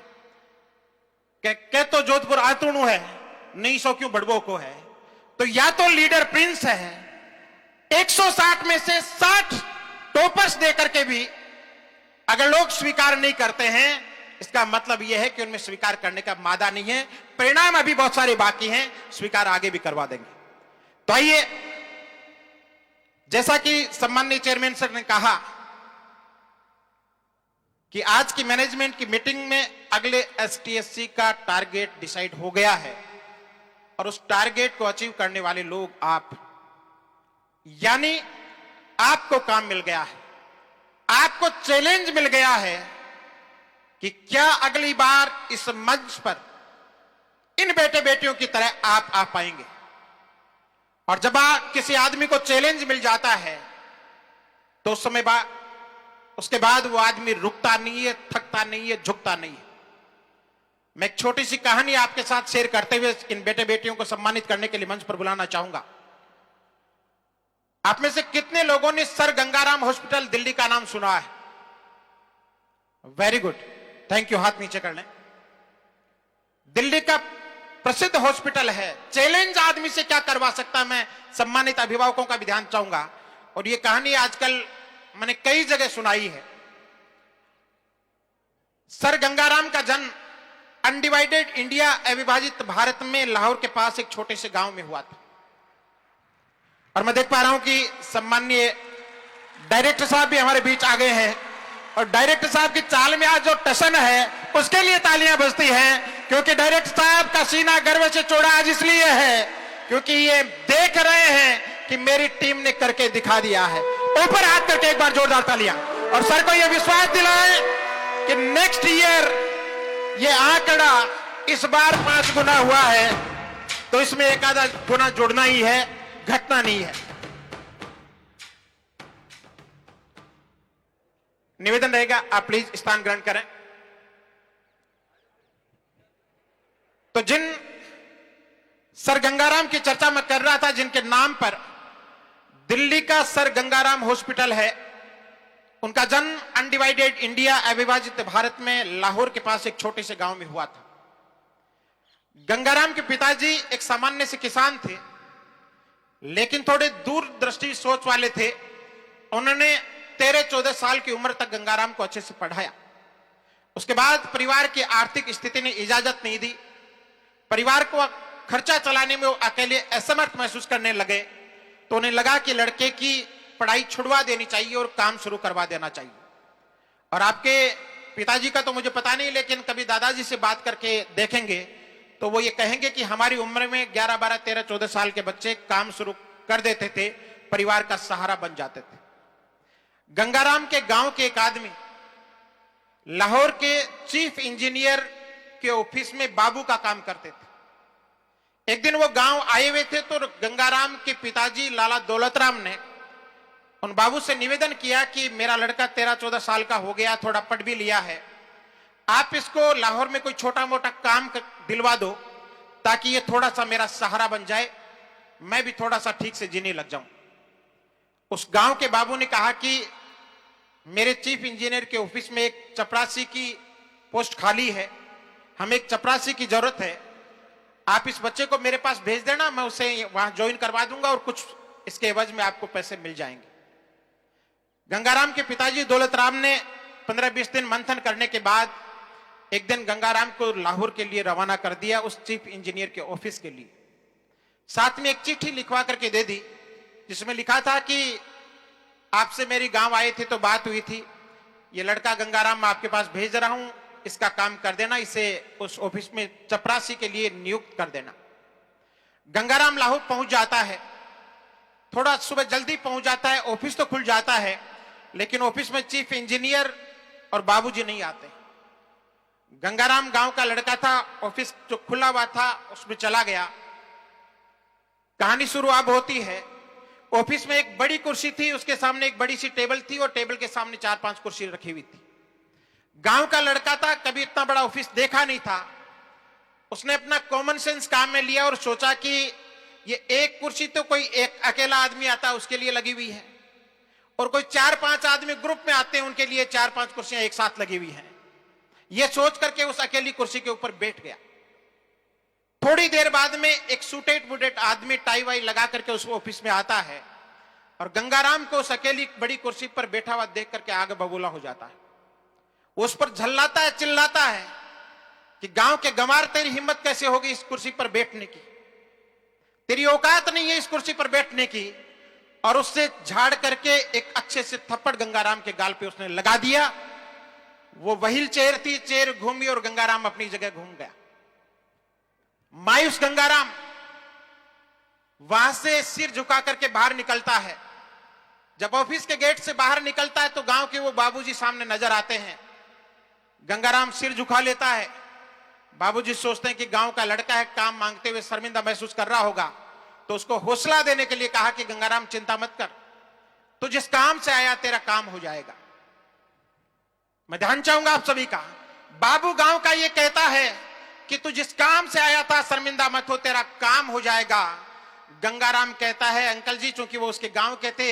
कि तो जोधपुर आतुणु है, नहीं सौ क्यों बड़बो को है। तो या तो लीडर प्रिंस है, 160 में से 60 टॉपर्स देकर के भी अगर लोग स्वीकार नहीं करते हैं, इसका मतलब यह है कि उनमें स्वीकार करने का मादा नहीं है। परिणाम अभी बहुत सारे बाकी हैं, स्वीकार आगे भी करवा देंगे। तो आइए, जैसा कि सम्माननीय चेयरमैन सर ने कहा कि आज की मैनेजमेंट की मीटिंग में अगले एसटीएससी का टारगेट डिसाइड हो गया है और उस टारगेट को अचीव करने वाले लोग आप, यानी आपको काम मिल गया है, आपको चैलेंज मिल गया है कि क्या अगली बार इस मंच पर इन बेटे बेटियों की तरह आप आ पाएंगे। और जब किसी आदमी को चैलेंज मिल जाता है तो उस समय उसके बाद वो आदमी रुकता नहीं है, थकता नहीं है, झुकता नहीं है। मैं एक छोटी सी कहानी आपके साथ शेयर करते हुए इन बेटे बेटियों को सम्मानित करने के लिए मंच पर बुलाना चाहूंगा। आप में से कितने लोगों ने सर गंगाराम हॉस्पिटल दिल्ली का नाम सुना है? वेरी गुड, थैंक यू, हाथ नीचे कर लें। दिल्ली का प्रसिद्ध हॉस्पिटल है। चैलेंज आदमी से क्या करवा सकता है, मैं सम्मानित अभिभावकों का भी ध्यान चाहूंगा। और ये कहानी आजकल मैंने कई जगह सुनाई है। सर गंगाराम का जन्म अनडिवाइडेड इंडिया, अविभाजित भारत में लाहौर के पास एक छोटे से गांव में हुआ था। और मैं देख पा रहा हूं कि सम्माननीय डायरेक्टर साहब भी हमारे बीच आ गए हैं और डायरेक्टर साहब की चाल में आज जो टसन है उसके लिए तालियां बजती हैं, क्योंकि डायरेक्टर साहब का सीना गर्व से चौड़ा आज इसलिए है क्योंकि ये देख रहे हैं कि मेरी टीम ने करके दिखा दिया है। ऊपर हाथ करके एक बार जोरदार तालियां। और सर को यह विश्वास दिलाएं कि नेक्स्ट ईयर ये आंकड़ा इस बार 5 गुना हुआ है तो इसमें एक आधा गुना जुड़ना ही है, घटना नहीं है। निवेदन रहेगा, आप प्लीज स्थान ग्रहण करें। तो जिन सर गंगाराम की चर्चा मैं कर रहा था, जिनके नाम पर दिल्ली का सर गंगाराम हॉस्पिटल है, उनका जन्म अनडिवाइडेड इंडिया, अविभाजित भारत में लाहौर के पास एक छोटे से गांव में हुआ था। गंगाराम के पिताजी एक सामान्य से किसान थे, लेकिन थोड़े दूरदृष्टि सोच वाले थे। उन्होंने 13-14 साल की उम्र तक गंगाराम को अच्छे से पढ़ाया। उसके बाद परिवार की आर्थिक स्थिति ने इजाजत नहीं दी। परिवार को खर्चा चलाने में वो अकेले असमर्थ महसूस करने लगे, तो उन्हें लगा कि लड़के की पढ़ाई छुड़वा देनी चाहिए और काम शुरू करवा देना चाहिए। और आपके पिताजी का तो मुझे पता नहीं, लेकिन कभी दादाजी से बात करके देखेंगे तो वो ये कहेंगे कि हमारी उम्र में 11, 12, 13, 14 साल के बच्चे काम शुरू कर देते थे, परिवार का सहारा बन जाते थे। गंगाराम के गांव के एक आदमी लाहौर के चीफ इंजीनियर के ऑफिस में बाबू का काम करते थे। एक दिन वो गांव आए हुए थे, तो गंगाराम के पिताजी लाला दौलतराम ने उन बाबू से निवेदन किया कि मेरा लड़का 13-14 साल का हो गया, थोड़ा पढ़ भी लिया है, आप इसको लाहौर में कोई छोटा मोटा काम दिलवा दो ताकि ये थोड़ा सा मेरा सहारा बन जाए, मैं भी थोड़ा सा ठीक से जीने लग जाऊं। उस गांव के बाबू ने कहा कि मेरे चीफ इंजीनियर के ऑफिस में एक चपरासी की पोस्ट खाली है, हमें एक चपरासी की जरूरत है, आप इस बच्चे को मेरे पास भेज देना, मैं उसे वहां ज्वाइन करवा दूंगा और कुछ इसके एवज में आपको पैसे मिल जाएंगे। गंगाराम के पिताजी दौलतराम ने 15-20 दिन मंथन करने के बाद एक दिन गंगाराम को लाहौर के लिए रवाना कर दिया, उस चीफ इंजीनियर के ऑफिस के लिए। साथ में एक चिट्ठी लिखवा करके दे दी, जिसमें लिखा था कि आपसे मेरी गांव आए थे तो बात हुई थी, ये लड़का गंगाराम मैं आपके पास भेज रहा हूं, इसका काम कर देना, इसे उस ऑफिस में चपरासी के लिए नियुक्त कर देना। गंगाराम लाहौर पहुंच जाता है, थोड़ा सुबह जल्दी पहुंच जाता है, ऑफिस तो खुल जाता है, लेकिन ऑफिस में चीफ इंजीनियर और बाबूजी नहीं आते। गंगाराम गांव का लड़का था, ऑफिस जो खुला हुआ था उसमें चला गया। कहानी शुरू अब होती है। ऑफिस में एक बड़ी कुर्सी थी, उसके सामने एक बड़ी सी टेबल थी और टेबल के सामने 4-5 कुर्सी रखी हुई थी। गांव का लड़का था, कभी इतना बड़ा ऑफिस देखा नहीं था। उसने अपना कॉमन सेंस काम में लिया और सोचा कि ये एक कुर्सी तो कोई एक अकेला आदमी आता है उसके लिए लगी हुई है, और कोई 4-5 आदमी ग्रुप में आते हैं उनके लिए 4-5 कुर्सियां एक साथ लगी हुई हैं। यह सोच करके उस अकेली कुर्सी के ऊपर बैठ गया। थोड़ी देर बाद में एक सूटेड बुटेड आदमी टाई वाई लगा करके उस ऑफिस में आता है और गंगाराम को उस अकेली बड़ी कुर्सी पर बैठा हुआ देख करके आगे बबूला हो जाता है। उस पर झल्लाता है, चिल्लाता है कि गांव के गंवार, तेरी हिम्मत कैसे होगी इस कुर्सी पर बैठने की, तेरी औकात नहीं है इस कुर्सी पर बैठने की। और उससे झाड़ करके एक अच्छे से थप्पड़ गंगाराम के गाल पे उसने लगा दिया। वो व्हील चेयर थी, चेयर घूमी और गंगाराम अपनी जगह घूम गया। मायूस गंगाराम वहां से सिर झुका करके बाहर निकलता है। जब ऑफिस के गेट से बाहर निकलता है तो गांव के वो बाबूजी सामने नजर आते हैं। गंगाराम सिर झुका लेता है। बाबूजी सोचते हैं कि गांव का लड़का है, काम मांगते हुए शर्मिंदा महसूस कर रहा होगा, तो उसको हौसला देने के लिए कहा कि गंगाराम चिंता मत कर, तू जिस काम से आया तेरा काम हो जाएगा। मैं ध्यान चाहूंगा आप सभी का, बाबू गांव का ये कहता है कि तू जिस काम से आया था शर्मिंदा मत हो, तेरा काम हो जाएगा। गंगाराम कहता है अंकल जी, चूंकि वो उसके गांव के थे,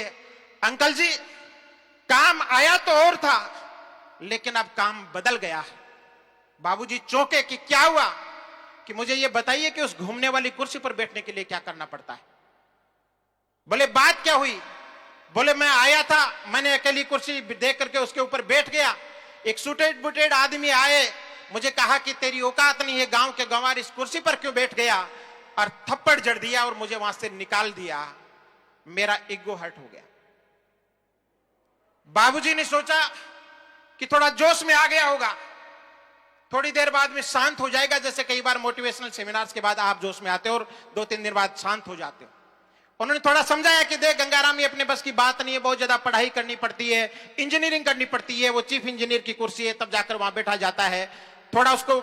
अंकल जी काम आया तो और था लेकिन अब काम बदल गया है। बाबूजी चौंके कि क्या हुआ, कि मुझे ये बताइए कि उस घूमने वाली कुर्सी पर बैठने के लिए क्या करना पड़ता है। बोले बात क्या हुई? बोले मैं आया था, मैंने अकेली कुर्सी देख करके उसके ऊपर बैठ गया, एक सूटेड बुटेड आदमी आए, मुझे कहा कि तेरी औकात नहीं है, गांव के गंवार इस कुर्सी पर क्यों बैठ गया, और थप्पड़ जड़ दिया और मुझे वहां से निकाल दिया। मेरा ईगो हर्ट हो गया। बाबूजी ने सोचा कि थोड़ा जोश में आ गया होगा, थोड़ी देर बाद में शांत हो जाएगा, जैसे कई बार मोटिवेशनल सेमिनार्स के बाद आप जोश में आते हो और 2-3 दिन बाद शांत हो जाते हो। उन्होंने थोड़ा समझाया कि देख गंगाराम, ये अपने बस की बात नहीं है, बहुत ज्यादा पढ़ाई करनी पड़ती है, इंजीनियरिंग करनी पड़ती है, वो चीफ इंजीनियर की कुर्सी है, तब जाकर वहां बैठा जाता है। थोड़ा उसको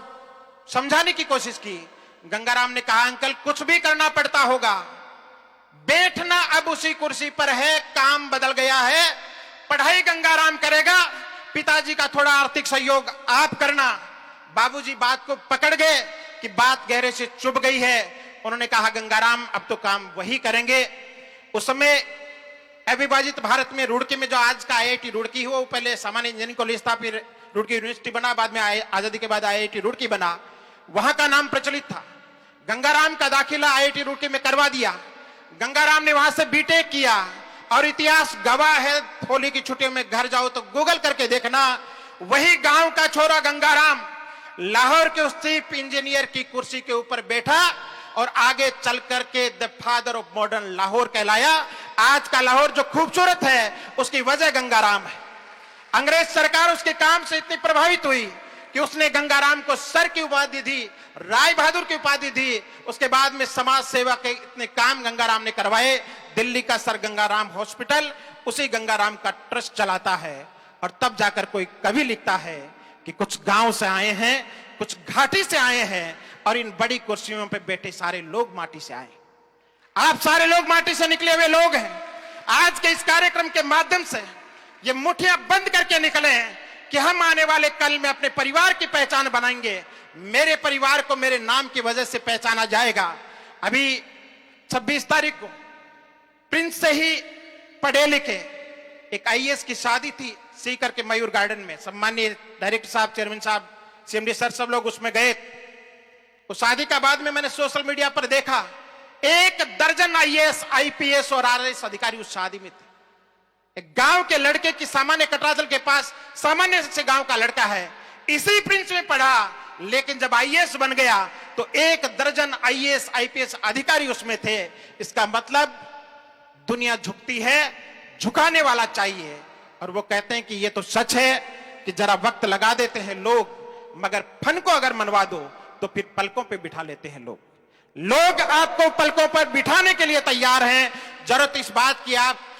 समझाने की कोशिश की। गंगाराम ने कहा अंकल कुछ भी करना पड़ता होगा, बैठना अब उसी कुर्सी पर है, काम बदल गया है, पढ़ाई गंगाराम करेगा, पिताजी का थोड़ा आर्थिक सहयोग आप करना। बाबूजी बात को पकड़ गए कि बात गहरे से चुभ गई है। उन्होंने कहा गंगाराम अब तो काम वही करेंगे। उस समय अविभाजित भारत में रुड़की में जो आज का IIT रुड़की हुआ, वो पहले सामान्य इंजीनियरिंग कॉलेज था, फिर रुड़की यूनिवर्सिटी बना, बाद में आजादी के बाद IIT रुड़की बना। वहां का नाम प्रचलित था। गंगाराम का दाखिला आईआईटी रुड़की में करवा दिया। गंगाराम ने वहां से बीटेक किया और इतिहास गवाह है, होली की छुट्टियों में घर जाओ तो गूगल करके देखना, वही गांव का छोरा गंगाराम लाहौर के उस चीफ इंजीनियर की कुर्सी के ऊपर बैठा और आगे चल करके the father of modern Lahore कहलाया। आज का लाहौर जो खूबसूरत है उसकी वजह गंगाराम है। अंग्रेज सरकार उसके काम से इतनी प्रभावित हुई कि उसने गंगाराम को सर की उपाधि दी, राय बहादुर की उपाधि दी। उसके बाद में समाज सेवा के इतने काम गंगाराम ने करवाए। दिल्ली का सर गंगाराम हॉस्पिटल उसी गंगाराम का ट्रस्ट चलाता है। और तब जाकर कोई कवि लिखता है कि कुछ गांव से आए हैं, कुछ घाटी से आए हैं और इन बड़ी कुर्सियों पे बैठे सारे लोग माटी से आए। आप सारे लोग माटी से निकले हुए लोग हैं। आज के इस कार्यक्रम के माध्यम से ये मुठ्ठियां बंद करके निकले हैं कि हम आने वाले कल में अपने परिवार की पहचान बनाएंगे। मेरे परिवार को मेरे नाम की वजह से पहचाना जाएगा। अभी 26 तारीख को प्रिंस से ही पढ़े लिखे एक आईएएस की शादी थी सीकर के मयूर गार्डन में। सम्मानीय डायरेक्टर साहब, चेयरमैन साहब, सीएमडी सर सब लोग उसमें गए। उस शादी का बाद में मैंने सोशल मीडिया पर देखा 1 दर्जन आईएएस, आईपीएस और आरएएस अधिकारी उस शादी में थे। एक गांव के लड़के की सामान्य कटरादल के पास सामान्य से गांव का लड़का है, इसी प्रिंस में पढ़ा, लेकिन जब आईएएस बन गया तो 1 दर्जन आईएएस, आईपीएस अधिकारी उसमें थे। इसका मतलब दुनिया झुकती है, झुकाने वाला चाहिए। और वो कहते हैं कि ये तो सच है कि जरा वक्त लगा देते हैं लोग, मगर फन को अगर मनवा दो तो फिर पलकों पे बिठा लेते हैं लोग। लोग आपको पलकों पर बिठाने के लिए तैयार हैं। जरूरत इस बात की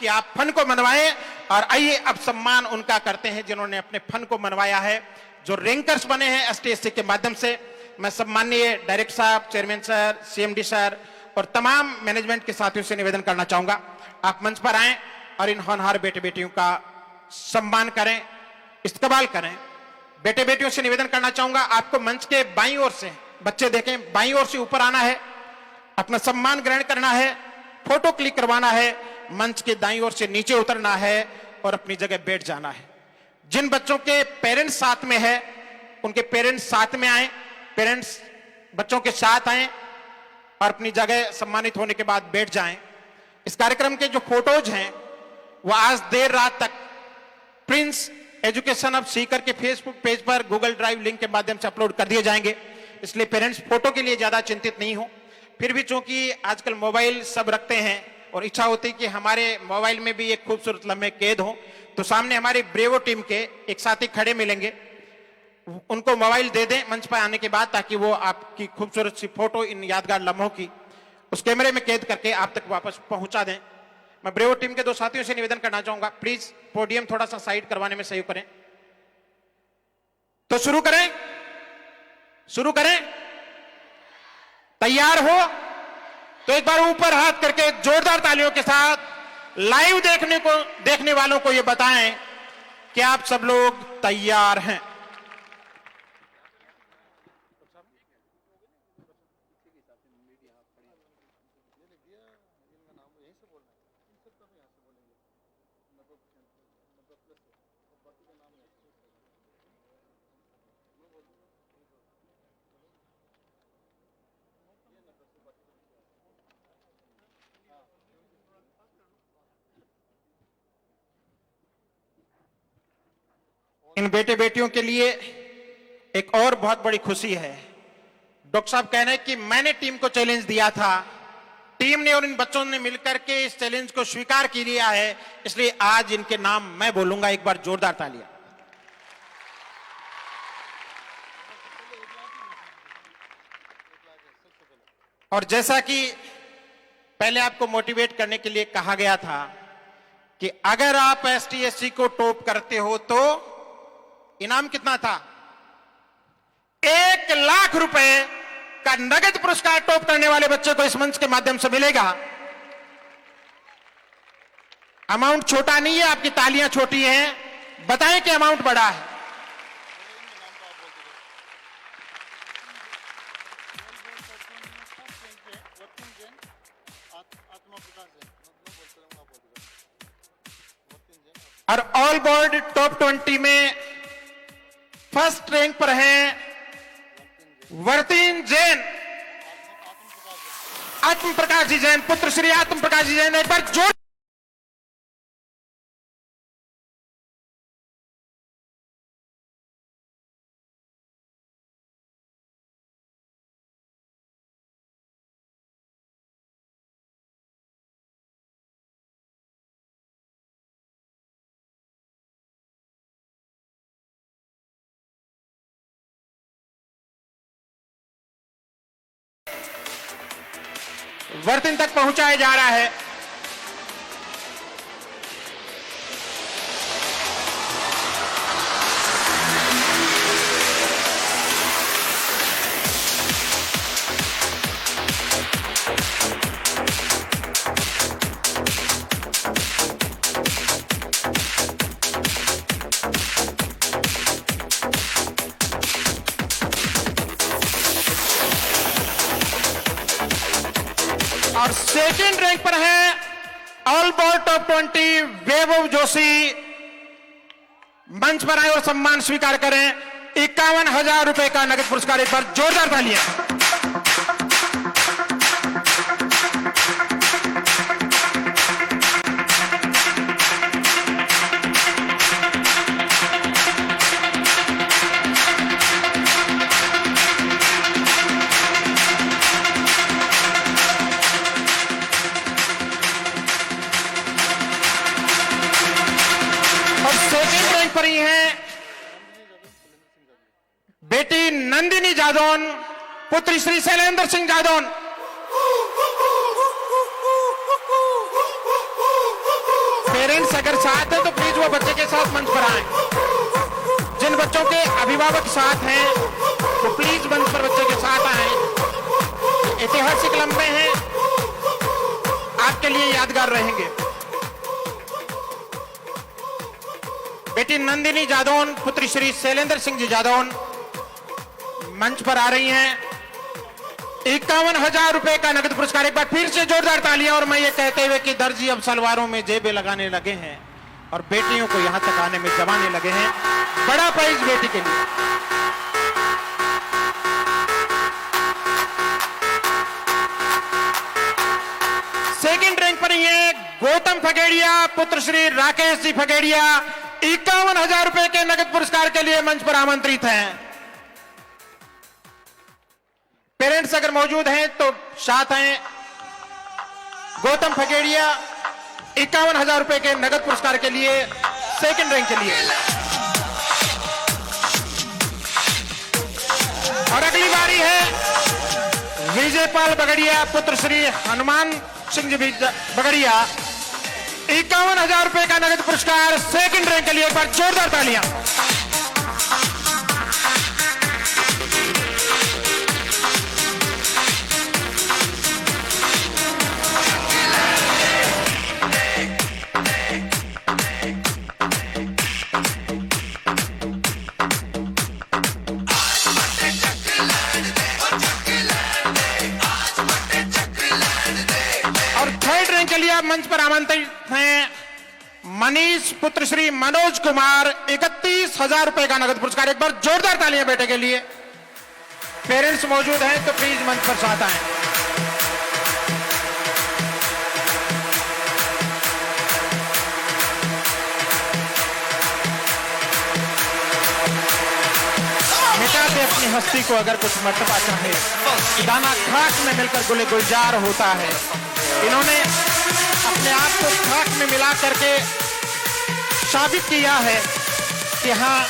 आप फन को मनवाएं। और आइए अब सम्मान उनका करते हैं जिन्होंने अपने फन को मनवाया है, जो रैंकर्स बने हैं एसटीएससी के माध्यम से। मैं सम्मानीय डायरेक्टर साहब, चेयरमैन सर, सीएमडी सर और तमाम मैनेजमेंट के साथियों से निवेदन करना चाहूंगा, आप मंच पर आएं और इन होनहार बेटे बेटियों का सम्मान करें, इस्तकबाल करें। बेटे बेटियों से निवेदन करना चाहूंगा, आपको मंच के बाईं ओर से, बच्चे देखें, बाईं ओर से ऊपर आना है, अपना सम्मान ग्रहण करना है, फोटो क्लिक करवाना है, मंच के दाईं ओर से नीचे उतरना है और अपनी जगह बैठ जाना है। जिन बच्चों के पेरेंट्स साथ में है उनके पेरेंट्स साथ में आए, पेरेंट्स बच्चों के साथ आए और अपनी जगह सम्मानित होने के बाद बैठ जाएं। इस कार्यक्रम के जो फोटोज हैं वो आज देर रात तक प्रिंस एजुकेशन ऑफ सीकर के फेसबुक पेज पर गूगल ड्राइव लिंक के माध्यम से अपलोड कर दिए जाएंगे, इसलिए पेरेंट्स फोटो के लिए ज्यादा चिंतित नहीं हो। फिर भी चूंकि आजकल मोबाइल सब रखते हैं और इच्छा होती है कि हमारे मोबाइल में भी एक खूबसूरत लम्हे कैद हो, तो सामने हमारी ब्रेवो टीम के एक साथी खड़े मिलेंगे, उनको मोबाइल दे दें मंच पर आने के बाद, ताकि वो आपकी खूबसूरत सी फोटो इन यादगार लम्हों की उस कैमरे में कैद करके आप तक वापस पहुंचा दें। मैं ब्रेवो टीम के 2 साथियों से निवेदन करना चाहूंगा, प्लीज पोडियम थोड़ा सा साइड करवाने में सहयोग करें। तो शुरू करें, तैयार हो तो एक बार ऊपर हाथ करके जोरदार तालियों के साथ लाइव देखने वालों को यह बताएं कि आप सब लोग तैयार हैं। इन बेटे बेटियों के लिए एक और बहुत बड़ी खुशी है। डॉक्टर साहब कह रहे हैं कि मैंने टीम को चैलेंज दिया था, टीम ने और इन बच्चों ने मिलकर के इस चैलेंज को स्वीकार कर लिया है, इसलिए आज इनके नाम मैं बोलूंगा। एक बार जोरदार तालियां। और जैसा कि पहले आपको मोटिवेट करने के लिए कहा गया था कि अगर आप एसटीएससी को टॉप करते हो तो इनाम कितना था? 1 लाख रुपए का नगद पुरस्कार टॉप करने वाले बच्चे को इस मंच के माध्यम से मिलेगा। अमाउंट छोटा नहीं है, आपकी तालियां छोटी हैं, बताएं कि अमाउंट बड़ा है। और ऑल बोर्ड टॉप 20 में फर्स्ट रैंक पर है वर्तीन जैन। आत्म प्रकाश जी जैन, पुत्र श्री आत्म प्रकाश जी जैन, एक बार जोर। वर्तिन तक पहुंचाया जा रहा है। और सेकंड रैंक पर है all ball top 20 Vaibhav Joshi. मंच पर आए और सम्मान स्वीकार करें। 51,000 रुपए का नगद पुरस्कार। एक बार जोरदार तालियां। सेकंड रैंक पर ही है बेटी नंदिनी जादौन, पुत्री श्री शैलेंद्र सिंह जादौन। पेरेंट्स अगर साथ हैं तो प्लीज वो बच्चे के साथ मंच पर आए। जिन बच्चों के अभिभावक साथ हैं वो प्लीज मंच पर बच्चे के साथ आए। ऐतिहासिक लम्हे हैं, आपके लिए यादगार रहेंगे। बेटी नंदिनी जादौन, पुत्री श्री शैलेंद्र सिंह जी जादौन मंच पर आ रही हैं। 51,000 रुपए का नगद पुरस्कार। एक बार फिर से जोरदार तालियां। और मैं ये कहते हुए कि दर्जी अब सलवारों में जेबें लगाने लगे हैं और बेटियों को यहां तक आने में जमाने लगे हैं। बड़ा प्राइज बेटी के लिए। सेकंड रैंक पर ही है गौतम फगेड़िया, पुत्र श्री राकेश जी फगेड़िया। 51,000 रुपए के नगद पुरस्कार के लिए मंच पर आमंत्रित हैं। पेरेंट्स अगर मौजूद हैं तो साथ हैं। गौतम फगेड़िया 51,000 रुपए के नगद पुरस्कार के लिए सेकंड रैंक के लिए। और अगली बारी है विजयपाल बगड़िया, पुत्र श्री हनुमान सिंह जी बगड़िया। 51,000 रुपए का नगद पुरस्कार सेकंड रैंक के लिए। एक बार जोरदार तालियां। और थर्ड रैंक के लिए आप मंच पर आमंत्रित हैं मनीष, पुत्र श्री मनोज कुमार। 31,000 रुपए का नगद पुरस्कार। एक बार जोरदार तालियां बेटे के लिए। पेरेंट्स मौजूद हैं तो प्लीज मंच पर साथ आएं। मिटाते अपनी हस्ती को अगर कुछ मर्तबा चाहे, दाना खाक में मिलकर गुले गुलजार होता है। इन्होंने अपने आप को खाक में मिला करके साबित किया है कि हाँ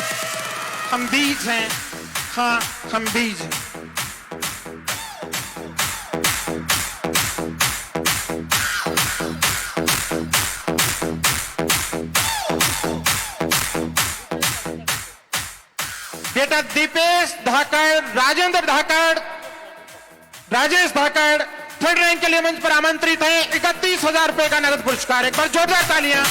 हम बीज हैं, हाँ हम बीज हैं। बेटा दीपेश धाकड़, राजेंद्र धाकड़, राजेश धाकड़ थर्ड रैंक के लिए मंच पर आमंत्रित हैं। 31,000 रुपए का नगद पुरस्कार। एक बार जोरदार तालियां।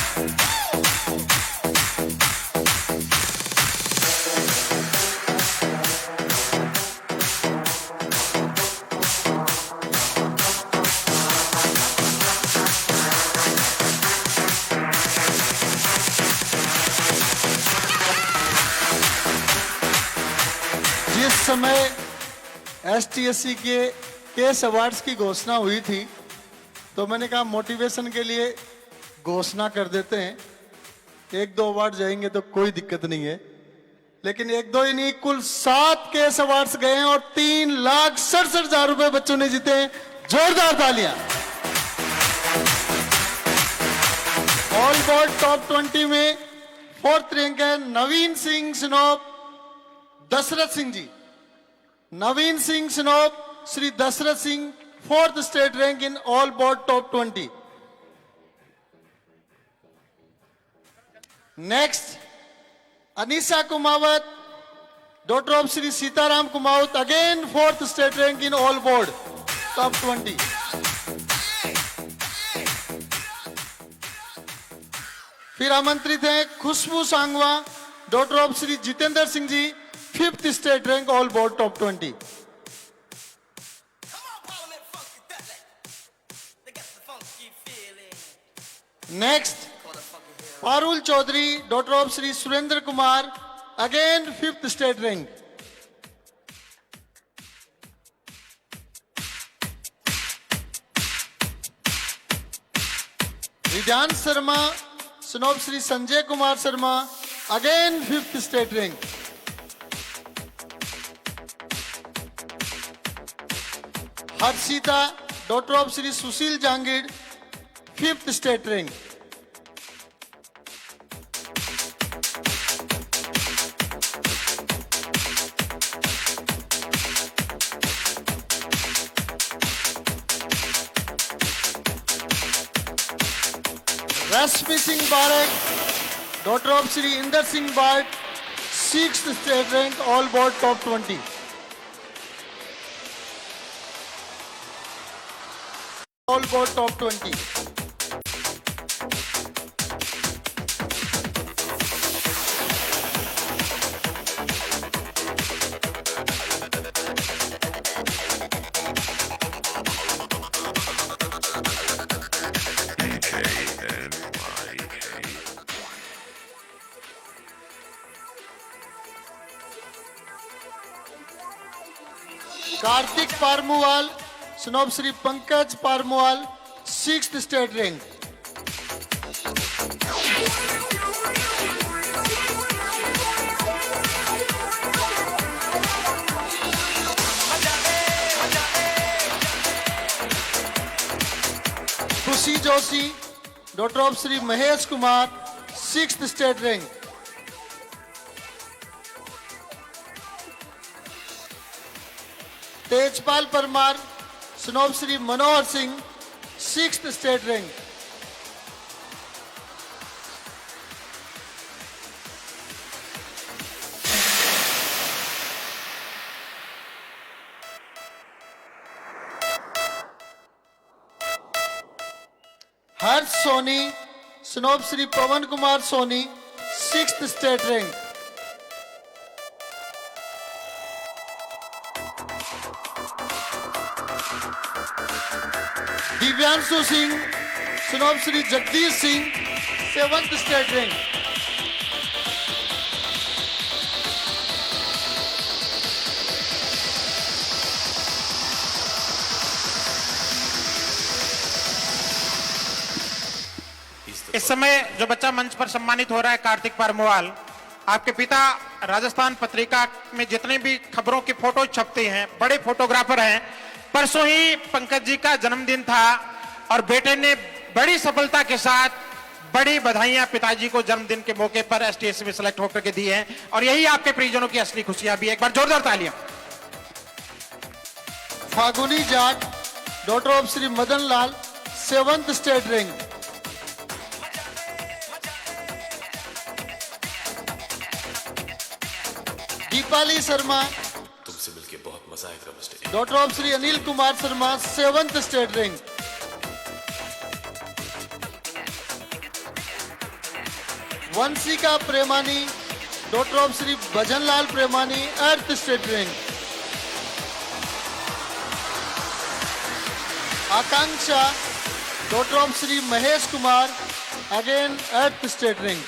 जिस समय STSC के केस अवार्ड्स की घोषणा हुई थी तो मैंने कहा मोटिवेशन के लिए घोषणा कर देते हैं, 1-2 अवार्ड जाएंगे तो कोई दिक्कत नहीं है, लेकिन 1-2 ही नहीं, कुल 7 केस अवार्ड्स गए हैं और 3,67,000 रुपए बच्चों ने जीते हैं। जोरदार तालियां। ऑल बोर्ड टॉप 20 में 4th रैंक है Naveen Singh son of Dashrath Singh ji. Naveen Singh son of Shri Dashrath Singh 4th state rank in all board top 20। Next Anisa Kumawat, daughter of Shri Sitaram Kumawat, again 4th state rank in all board top 20। फिर आमंत्रित हैं Khushboo Sangwa, daughter of Shri Jitendra Singh ji, 5th state rank all board top 20। Next Parul Chaudhary, daughter of Shri Surendra Kumar, again 5th state rank. Ridan Sharma, son of Shri Sanjay Kumar Sharma, again 5th state rank. Harshita, daughter of Shri Sushil Jahangir, 5th state rank. Rashmi Singh Barak, daughter of Shri Inder Singh Bat, 6th state rank all board top 20। All board top 20। Kartik Parmuwal, son of Shri Pankaj Parmuwal, 6th state rank. Khushi Joshi, daughter of Shri Mahesh Kumar, 6th state rank. Tejpal Parmar, son of Shri Manohar Singh, 6th state rank. Harsh Soni, son of Shri Pawan Kumar Soni, 6th state rank. Divyanshu Singh, son of Shri Jagdish Singh, 7th state rank. इस समय जो बच्चा मंच पर सम्मानित हो रहा है कार्तिक पारमुवाल, आपके पिता राजस्थान पत्रिका में जितने भी खबरों के फोटो छपते हैं, बड़े फोटोग्राफर हैं। परसों ही पंकज जी का जन्मदिन था और बेटे ने बड़ी सफलता के साथ बड़ी बधाइयां पिताजी को जन्मदिन के मौके पर एसटीएस में सिलेक्ट होकर के दी हैं और यही आपके परिजनों की असली खुशियां भी। एक बार जोरदार तालियां। Faguni Jat, daughter of Shri Madan Lal, 7th state rank. Deepali Sharma, तुमसे मिलके बहुत मजा आएगा mister. Daughter of Shri Anil Kumar Sharma, 7th state rank. Vanshika Premani, daughter of Shri Bhajanlal Premani, 8th state rank. Akanksha, daughter of Shri Mahesh Kumar, again 8th state rank.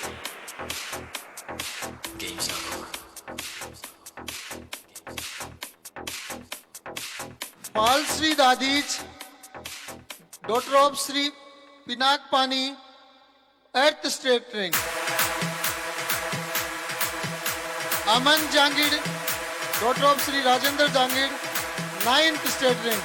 गेम्स Pal Shri Dadij, daughter of Shri Pinak Pani, 8th state rank. Aman Jangir, daughter of Shri Rajendra Jangir, 9th state rank.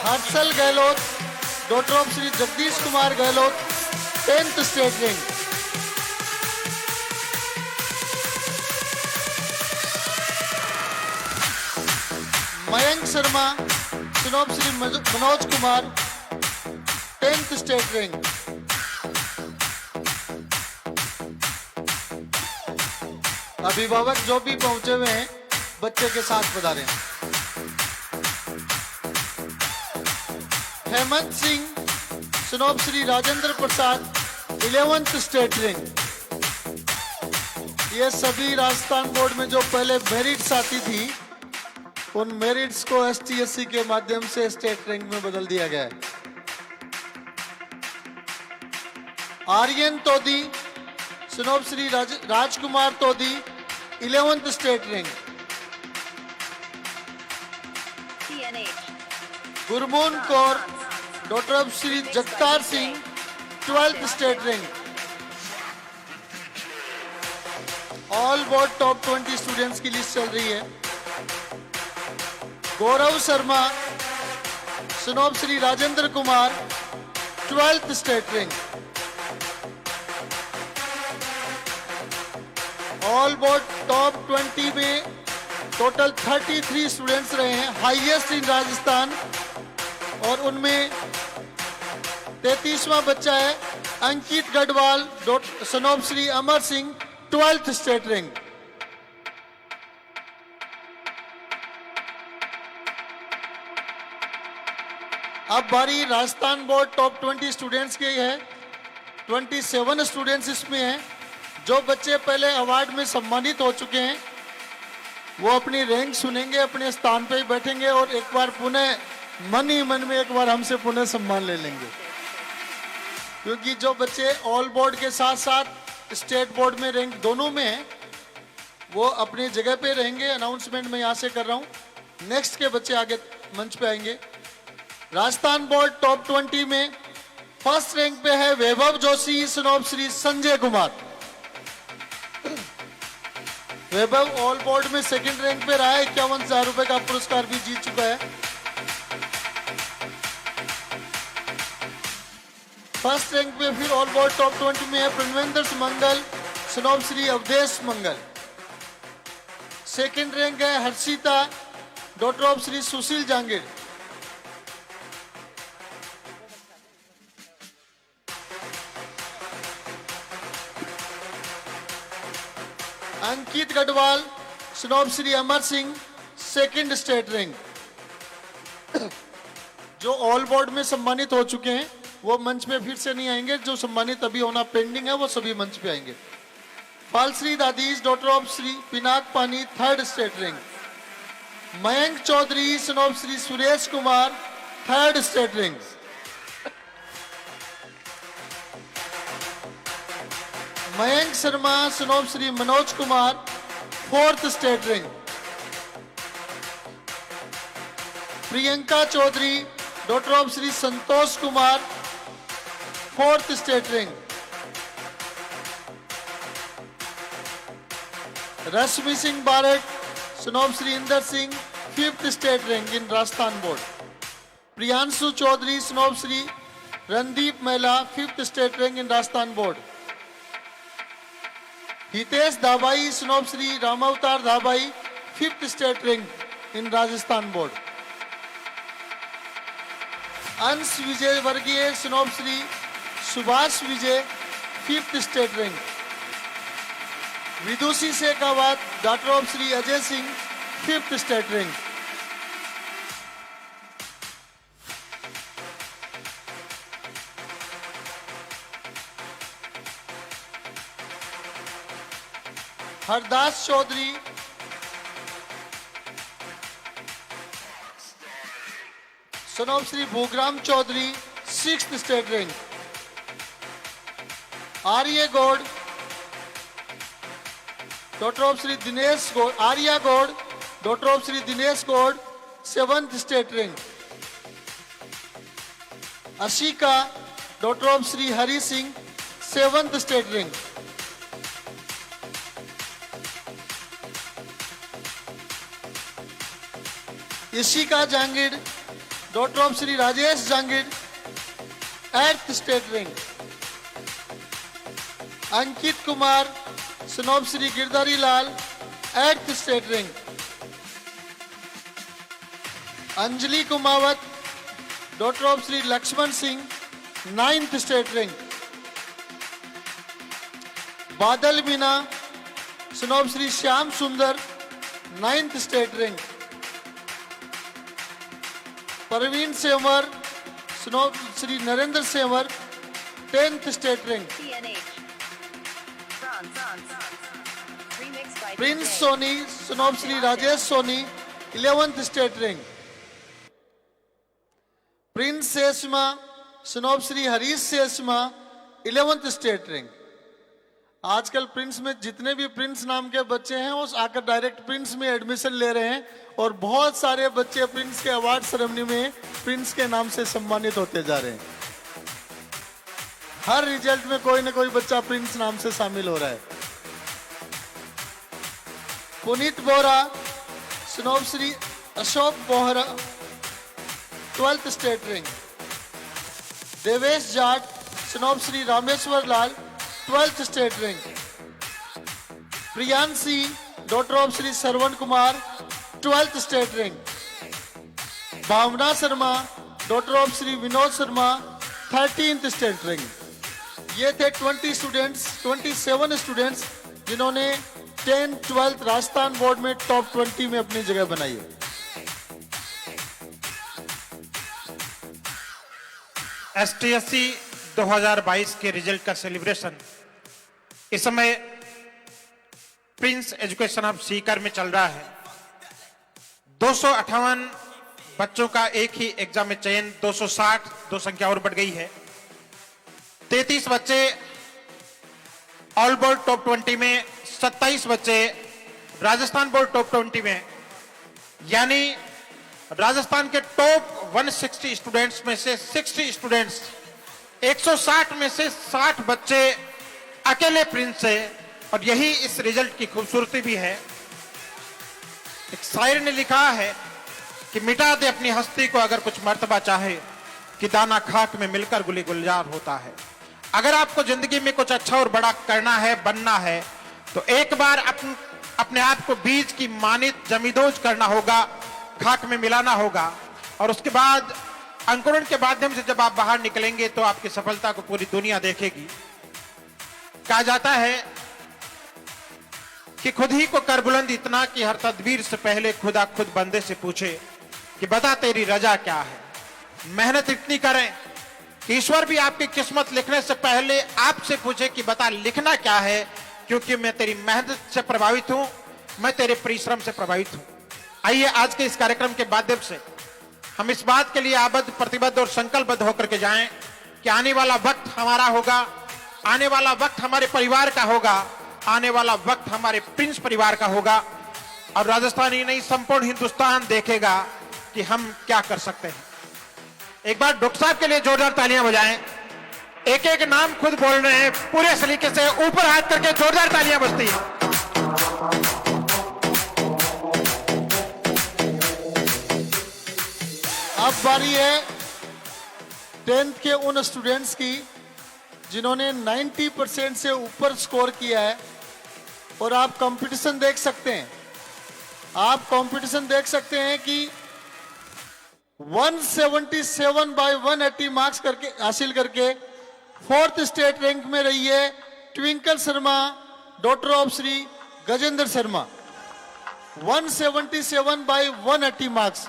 Harshal Gehlot, daughter of Shri Jagdish Kumar Gehlot, 10th state rank. Mayank Sharma, son of Shri Manoj Kumar, 10th state rank. अभिभावक जो भी पहुंचे हुए हैं बच्चे के साथ पधारें। Hemant Singh, son of Shri Rajendra Prasad, 11th state rank. ये सभी राजस्थान बोर्ड में जो पहले मेरिट्स आती थी उन मेरिट्स को STSC के माध्यम से स्टेट रैंक में बदल दिया गया है। Aryan Todi, son of Shri Rajkumar Todi, 11th state rank. Gurmoon Kaur, daughter of Shri Jagtar Singh, 12th state rank. All board top 20 students की लिस्ट चल रही है। Gaurav Sharma, son of Shri Rajendra Kumar, 12th state rank. All board top 20 में टोटल 33 स्टूडेंट्स रहे हैं, हाईएस्ट इन राजस्थान, और उनमें 33वां बच्चा है Ankit Garhwal, son of Shri Amar Singh, 12th state rank. अब बारी राजस्थान बोर्ड टॉप 20 स्टूडेंट्स की है। 27 स्टूडेंट्स इसमें हैं। जो बच्चे पहले अवार्ड में सम्मानित हो चुके हैं वो अपनी रैंक सुनेंगे, अपने स्थान पे ही बैठेंगे और एक बार पुनः मन ही मन में एक बार हमसे पुनः सम्मान ले लेंगे, क्योंकि जो बच्चे ऑल बोर्ड के साथ साथ स्टेट बोर्ड में रैंक दोनों में हैं वो अपनी जगह पे रहेंगे। अनाउंसमेंट मैं यहाँ से कर रहा हूँ। नेक्स्ट के बच्चे आगे मंच पे आएंगे। राजस्थान बोर्ड टॉप 20 में फर्स्ट रैंक पे है Vaibhav Joshi, son of Shri Sanjay Kumar. Vaibhav all board में सेकंड रैंक पे रहा है, 51,000 रुपए का पुरस्कार भी जीत चुका है। फर्स्ट रैंक पे फिर ऑल बोर्ड टॉप 20 में है Pranvendra Mangal, son of Shri Awadhesh Mangal. Second rank है Harshita, daughter of Shri Sushil Jangir. Ankit Garhwal, son of Shri Amar Singh, second state rank. जो ऑल बोर्ड में सम्मानित हो चुके हैं वो मंच पे फिर से नहीं आएंगे, जो सम्मानित अभी होना पेंडिंग है वो सभी मंच पे आएंगे। Falshri Dadij, daughter of Shri Pinak Pani, third state rank. Mayank Chaudhary, son of Shri Suresh Kumar, third state rank. Mayank Sharma, son of Shri Manoj Kumar, fourth state rank. Priyanka Chaudhary, daughter of Shri Santosh Kumar, fourth state rank. Rashmi Singh Barat, son of Shri Inder Singh, fifth state rank in Rajasthan board. Priyanshu Chaudhary, son of Shri Randeep Mahila, fifth state rank in Rajasthan board. Hitesh Dhabai, son of Shri Ramavtar Dhabai, fifth state rank in Rajasthan board. Ansh Vijay Vargiya, son of Shri Subhash Vijay, fifth state rank. Vidushi Shekhawat, daughter of Shri Ajay Singh, fifth state rank. Hardas Chaudhary, son of Shri Bhugram Chaudhary, sixth state rank. Arya Gaur, daughter of Shri Dinesh Gaur, Arya Gaur, daughter of Shri Dinesh Gaur, 7th state rank. Ashika, daughter of Shri Hari Singh, 7th state rank. Ishika Jahangir, daughter of Shri Rajesh Jahangir, 8th state rank. Ankit Kumar, son of Shri Girdhari Lal, 8th state rank. Anjali Kumawat, daughter of Shri Laxman Singh, 9th state rank. Badal Meena, son of Shri Shyam Sundar, 9th state rank. Parveen Sevar, son of Shri Narendra Sevar, 10th state rank. Prince Soni, son of Shri Rajesh Soni, 11th state rank. Prince Sesma, son of Shri Harish Sesma, 11th state rank. आजकल प्रिंस में जितने भी प्रिंस नाम के बच्चे हैं वो आकर डायरेक्ट प्रिंस में एडमिशन ले रहे हैं और बहुत सारे बच्चे प्रिंस के अवार्ड सेरेमनी में प्रिंस के नाम से सम्मानित होते जा रहे हैं। हर रिजल्ट में कोई ना कोई बच्चा प्रिंस नाम से शामिल हो रहा है। Puneet Bora, son of Shri Ashok Bohra, 12th state rank. Devesh Jat, son of Shri Rameshwar Lal, 12th state rank. Priyanshi, daughter of Shri Shravan Kumar, 12th state rank. Bhavna Sharma, daughter of Shri Vinod Sharma, 13th state rank. ये थे 27 स्टूडेंट्स जिन्होंने 10th 12th राजस्थान बोर्ड में टॉप 20 में अपनी जगह बनाई है। STSC 2022 के रिजल्ट का सेलिब्रेशन इस समय प्रिंस एजुकेशन ऑफ सीकर में चल रहा है। 258 बच्चों का एक ही एग्जाम में चयन, 260, 2 संख्या और बढ़ गई है। 33 बच्चे ऑल बोर्ड टॉप 20 में, 27 बच्चे राजस्थान बोर्ड टॉप 20 में, यानी राजस्थान के टॉप 160 स्टूडेंट्स में से 60 स्टूडेंट्स, 160 में से 60 बच्चे अकेले प्रिंस से, और यही इस रिजल्ट की खूबसूरती भी है। एक शायर ने लिखा है कि मिटा दे अपनी हस्ती को अगर कुछ मर्तबा चाहे, कि दाना खाक में मिलकर गुली गुलजार होता है। अगर आपको जिंदगी में कुछ अच्छा और बड़ा करना है, बनना है, तो एक बार अपने आप को बीज की मानित जमींदोज करना होगा, खाक में मिलाना होगा, और उसके बाद अंकुरण के माध्यम से जब आप बाहर निकलेंगे तो आपकी सफलता को पूरी दुनिया देखेगी। कहा जाता है कि खुद ही को कर बुलंद इतना कि हर तदबीर से पहले खुदा खुद बंदे से पूछे कि बता तेरी रजा क्या है। मेहनत इतनी करें कि ईश्वर भी आपकी किस्मत लिखने से पहले आपसे पूछे कि बता लिखना क्या है, क्योंकि मैं तेरी मेहनत से प्रभावित हूं, मैं तेरे परिश्रम से प्रभावित हूं। आइए आज के इस कार्यक्रम के माध्यम से हम इस बात के लिए आबद्ध, प्रतिबद्ध और संकल्पबद्ध होकर के जाएं कि आने वाला वक्त हमारा होगा, आने वाला वक्त हमारे परिवार का होगा, आने वाला वक्त हमारे प्रिंस परिवार का होगा, और राजस्थान ही नहीं संपूर्ण हिंदुस्तान देखेगा कि हम क्या कर सकते हैं। एक बार डॉक्टर साहब के लिए जोरदार तालियां बजाएं। एक एक नाम खुद बोल रहे हैं, पूरे सलीके से ऊपर हाथ करके जोरदार तालियां बजती हैं। अब बारी है 10th के उन स्टूडेंट्स की जिन्होंने 90% से ऊपर स्कोर किया है, और आप कंपटीशन देख सकते हैं। आप कंपटीशन देख सकते हैं कि 177 बाय 180 मार्क्स करके हासिल करके 4th स्टेट रैंक में रही है Twinkle Sharma, daughter of Shri Gajendra Sharma. 177 by 180 marks.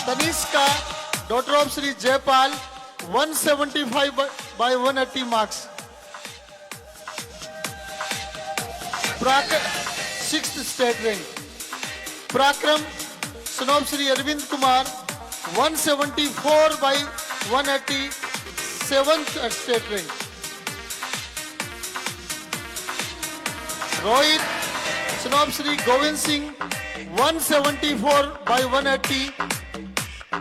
Tanishka, daughter of Shri Jaipal, 175 by 180 marks. 6th state rank. Parakram, son of Shri Arvind Kumar, 174 by 180, 7th state rank. Rohit, son of Shri Govind Singh, 174 by 180,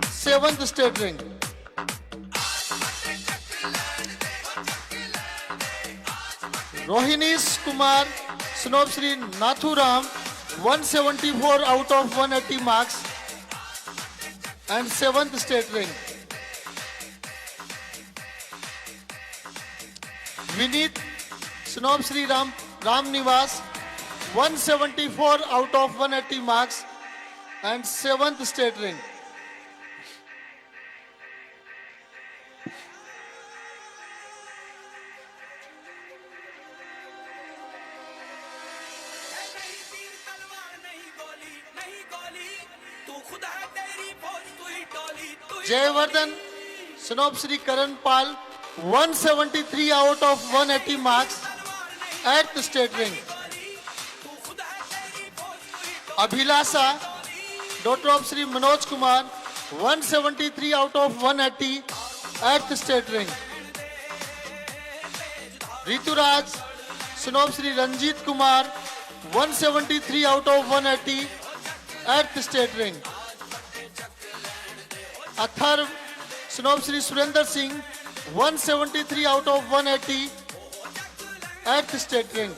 7th state rank. Rohinish Kumar, son of Shri Nathuram, 174 out of 180 marks and 7th state rank. Vineet, son of Shri Ram Nivas, 174 out of 180 marks and 7th state rank. Jayavardhan, son of Shri Karan Pal, 173 out of 180 marks at the state rank. Abhilasha, daughter of Shri Manoj Kumar, 173 out of 180 at the state rank. Rituraj, son of Shri Ranjit Kumar, 173 out of 180 at the state rank. Atharv, son of Shri Surender Singh, 173 out of 180 at the state rank.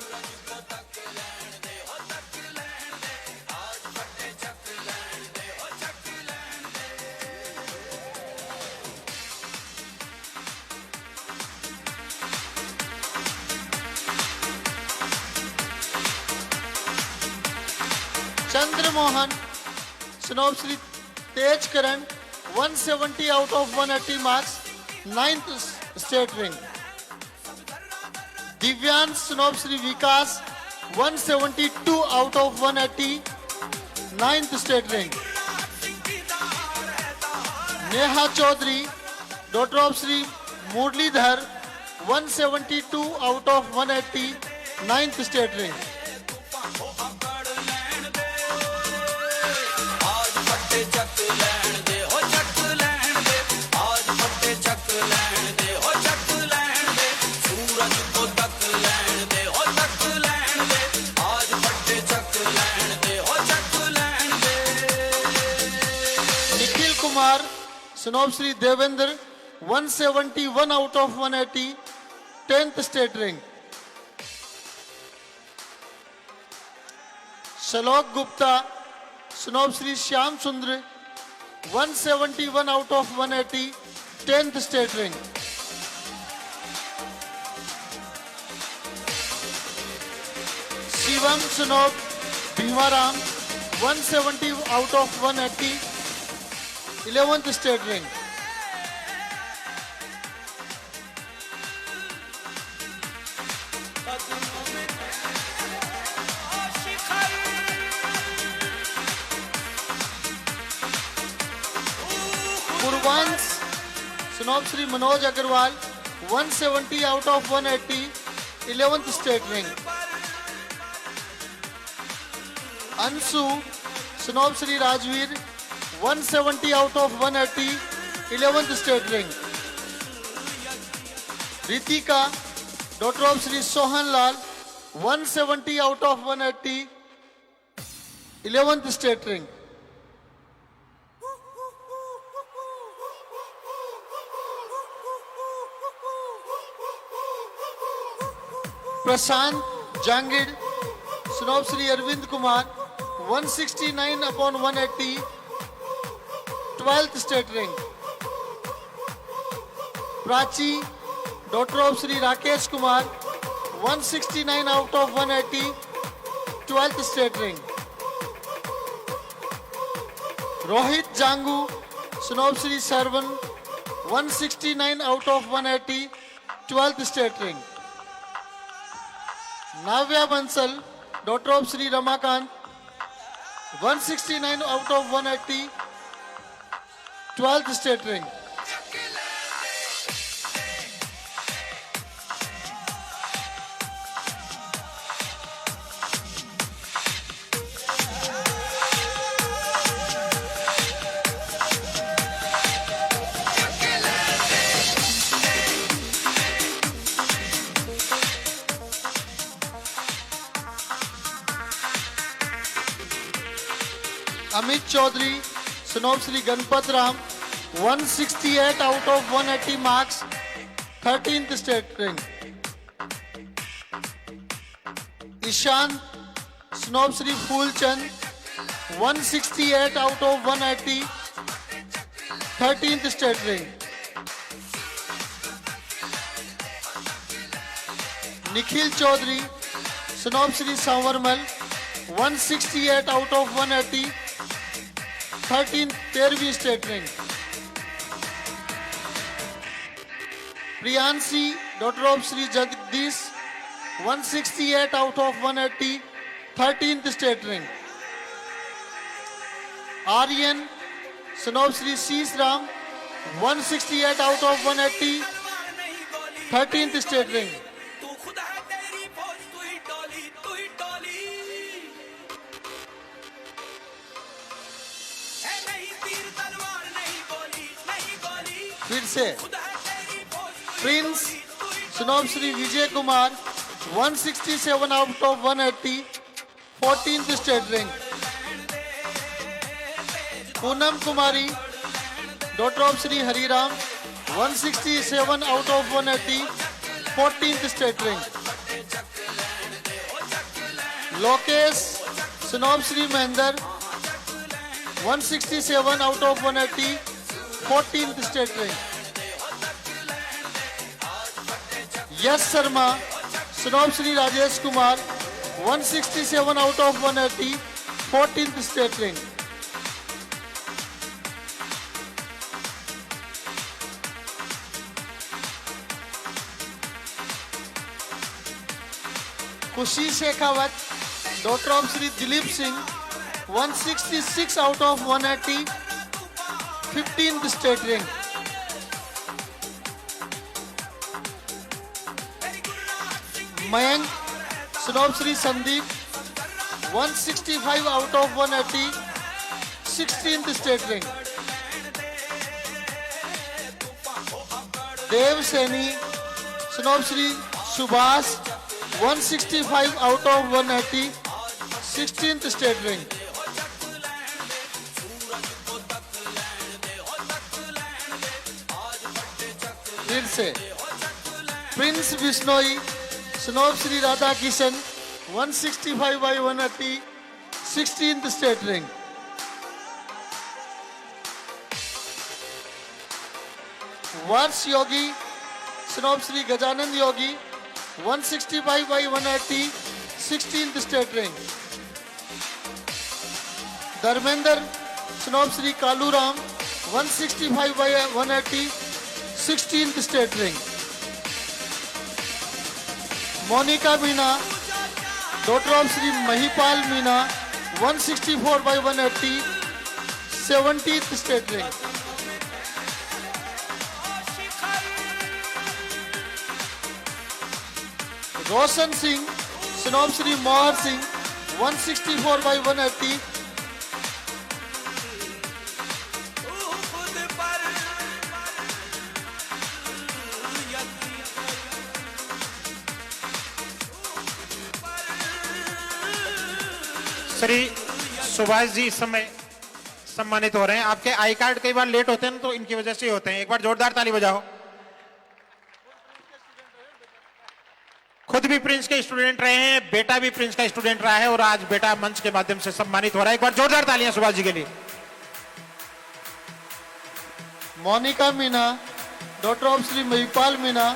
Chandra Mohan, son of Shri Tej Karan, 170 out of 180 marks, 9th state rank. Divyan, son of Shri Vikas, 172 out of 180, 9th state rank. Neha Chaudhary, daughter of Shri Murlidhar, 172 out of 180, 9th state rank. Son of Shri Devendra, 171 out of 180, 10th state rank. Shalok Gupta, son of Shri Shyam Sundar, 171 out of 180, 10th state rank. Shivam, son of Bhimaram, 170 out of 180, 11th state rank. Purvans, son of Shri Manoj Agarwal, 170 out of 180, 11th state rank. Ansu, son of Shri Rajveer, 170 out of 180, 11th state rank. Ritika, daughter of Shri Sohan Lal, 170 out of 180, 11th state rank. Prashant Jangid, son of Shri Arvind Kumar, 169 upon 180, 12th state rank. Prachi, daughter of Shri Rakesh Kumar, 169 out of 180, 12th state rank. Rohit Jangu, son of Shri Sarvan, 169 out of 180, 12th state rank. Navya Bansal, daughter of Shri Ramakant, 169 out of 180, 12th state rank. Amit Chaudhary, son of Sri Ganpat Ram, 168 out of 180 marks, 13th state rank. Ishan, son of Sri Phul Chand, 168 out of 180, 13th state rank. Nikhil Chaudhary, son of Sri Savarmal, 168 out of 180, 13th 13वीं state rank. Priyansi, daughter of Sri Jagdish, 168 out of 180, 13th state rank. Aryan, son of Sri Sheesh Ram, 168 out of 180, 13th state rank. फिर से Prince son of Shri Vijay Kumar 167 out of 180 14th state rank. Poonam Kumari daughter of Shri Hariram 167 out of 180 14th state rank. Lokesh son of Shri Mahendra 167 out of 180 14th state rank. Yash Sharma son of Shri Rajesh Kumar 167 out of 180 14th state rank. Khushi Shekhawat daughter of Shri Dilip Singh 166 out of 180 15th state rank. Mayank son of Shri Sandeep 165 out of 180 16th state rank. Dev Saini son of Shri Subhash 165 out of 180 16th state rank. फिर से Prince Bishnoi son of Shri Radha Kishan 165 by 180 16th state rank. Varsh Yogi son of Shri Gajanand Yogi 165 by 180 16th state rank. Dharmendra son of Shri Kaluram 165 by 180 16th state rank. Monika Meena daughter of Shri Mahipal Meena 164 by 180 17th state rank. Roshan Singh son of Shri Mohar Singh 164 by 180 Shri Subhash ji इस समय सम्मानित हो रहे हैं. आपके आई कार्ड कई बार लेट होते हैं ना, तो इनकी वजह से ही होते हैं. एक बार जोरदार ताली बजाओ. खुद भी प्रिंस के स्टूडेंट रहे हैं, बेटा भी प्रिंस का स्टूडेंट रहा है और आज बेटा मंच के माध्यम से सम्मानित हो रहा है. एक बार जोरदार तालियां सुभाष जी के लिए. Monika Meena daughter of Shri Mahipal Meena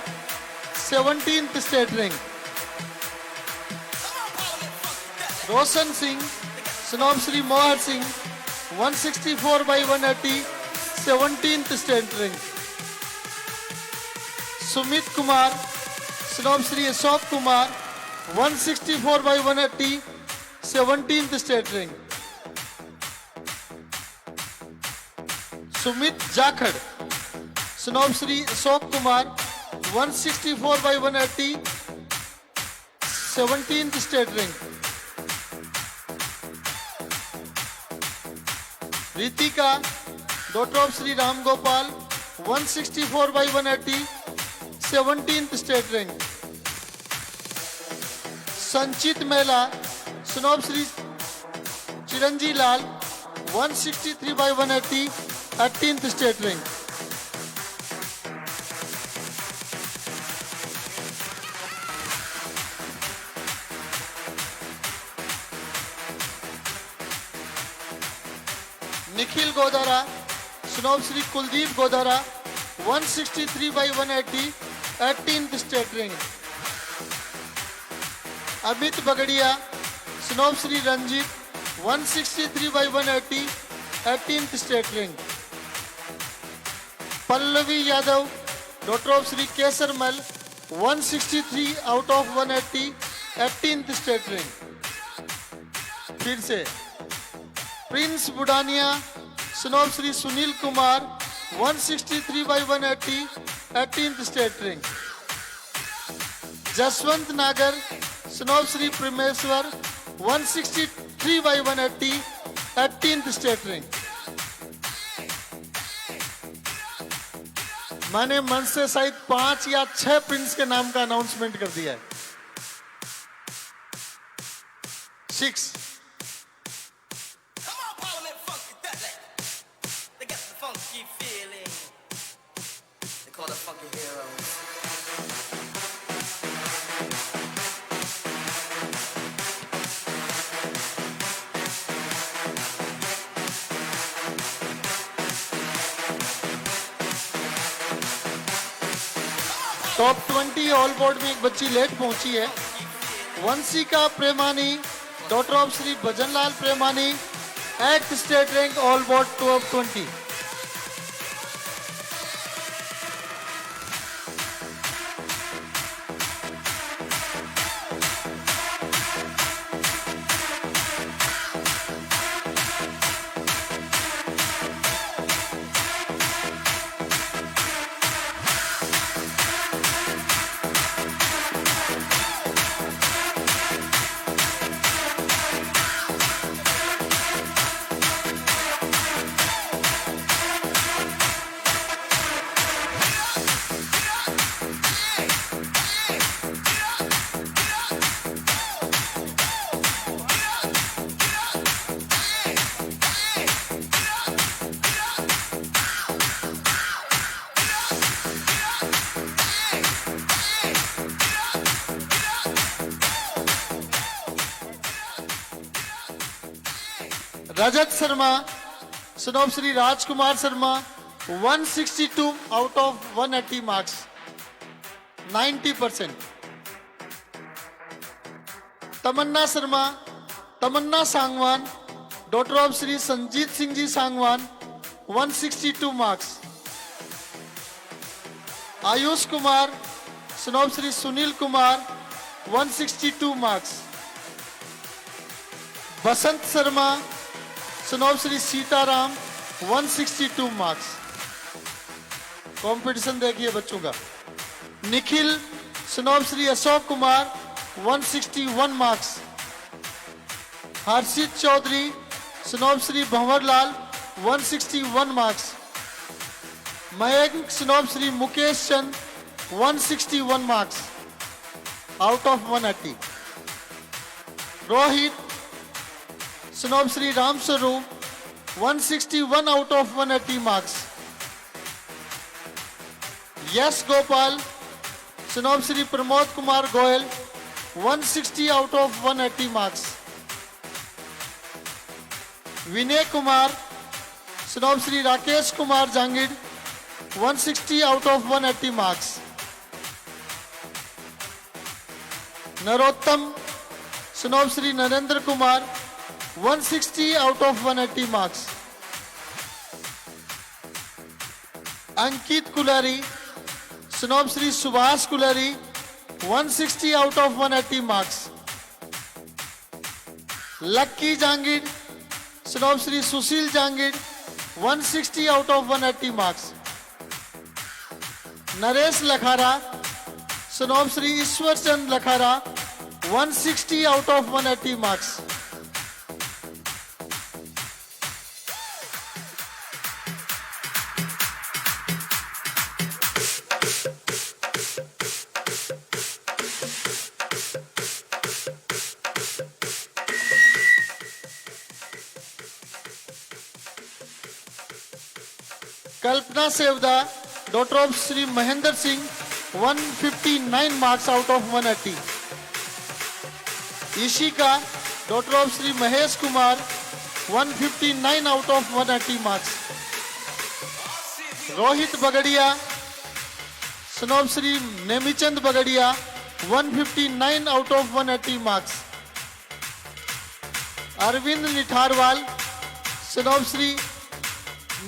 17th state rank. Roshan Singh son of Shri Mohar Singh 164 by 180 17th state rank. Sumit Kumar son of Shri Ashok Kumar 164 by 180 17th state rank. Sumit Jakhar son of Shri Ashok Kumar 164 by 180 17th state rank. Ritika daughter of Shri Ram Gopal 164 by 180 17th state rank. Sanchit Mela son of Shri Chiranji Lal 163 by 180, 18th state rank. Nikhil Godara, स्नोब Shri Kuldeep Godara, 163 by 180, 18th state rank. Amit Bagaria, स्नोब Shri Ranjeet, 163 by 180, 18th state rank. Pallavi Yadav, daughter of Shri Kesarmal, 163 out of 180, 18th state rank. फिर से प्रिंस बुडानिया, स्नोब Shri Sunil Kumar, 163 by 180, 18th state rank. Jaswant Nagar, स्नोब Shri Premeshwar, 163 by 180, 18th state rank. मैंने मंच से शायद 5 या 6 प्रिंस के नाम का अनाउंसमेंट कर दिया है. 6. Come on, Parliament Funky Dudley. They got the funky feeling. They call the funky heroes. Top 20 all board में एक बच्ची लेट पहुंची है. Vanshika Premani, daughter of Shri Bhajanlal Premani, 8th state rank all board top 20. Rajat Sharma, son of Shri Rajkumar Sharma, 162 out of 180 marks, 90%. Tamanna Sharma, Tamanna Sangwan, daughter of Shri Sanjeet Singh ji Sangwan, 162 marks. Ayush Kumar, snob Shri Sunil Kumar, 162 marks. Basant Sharma, son of Shri Sitaram, 162 marks. Competition देखिए बच्चों का. निखिल, स्नोब श्री अशोक कुमार, 161 मार्क्स. हर्षित चौधरी, स्नोब श्री भंवरलाल, 161 मार्क्स. मयंक, स्नोब Shri Mukesh Chand, 161 marks out of 180. Rohit, स्नोब Shri Ram Swaroop, 161 out of 180 marks. Yash Gopal, स्नोब Shri Pramod Kumar Goyal, 160 out of 180 marks. Vinay Kumar, snob Shri Rakesh Kumar Jangid, 160 out of 180 marks. Narottam, स्नोब Shri Narendra Kumar, 160 out of 180 marks. Ankit Kulari, son of Shri Subhash Kulari, 160 out of 180 marks. Lucky Jangid, son of Shri Sushil Jangid, 160 out of 180 marks. Naresh Lakhara, son of Shri Ishwar Chand Lakhara, 160 out of 180 marks. Kalpana Sevda, daughter of Sri Mahendra Singh, 159 marks out of 180. Ishika, daughter of Sri Mahesh Kumar, 159 out of 180 marks. Rohit Bagadia, son of Sri Nemichand Bagadia, 159 out of 180 marks. Arvind Nitharwal, son of Sri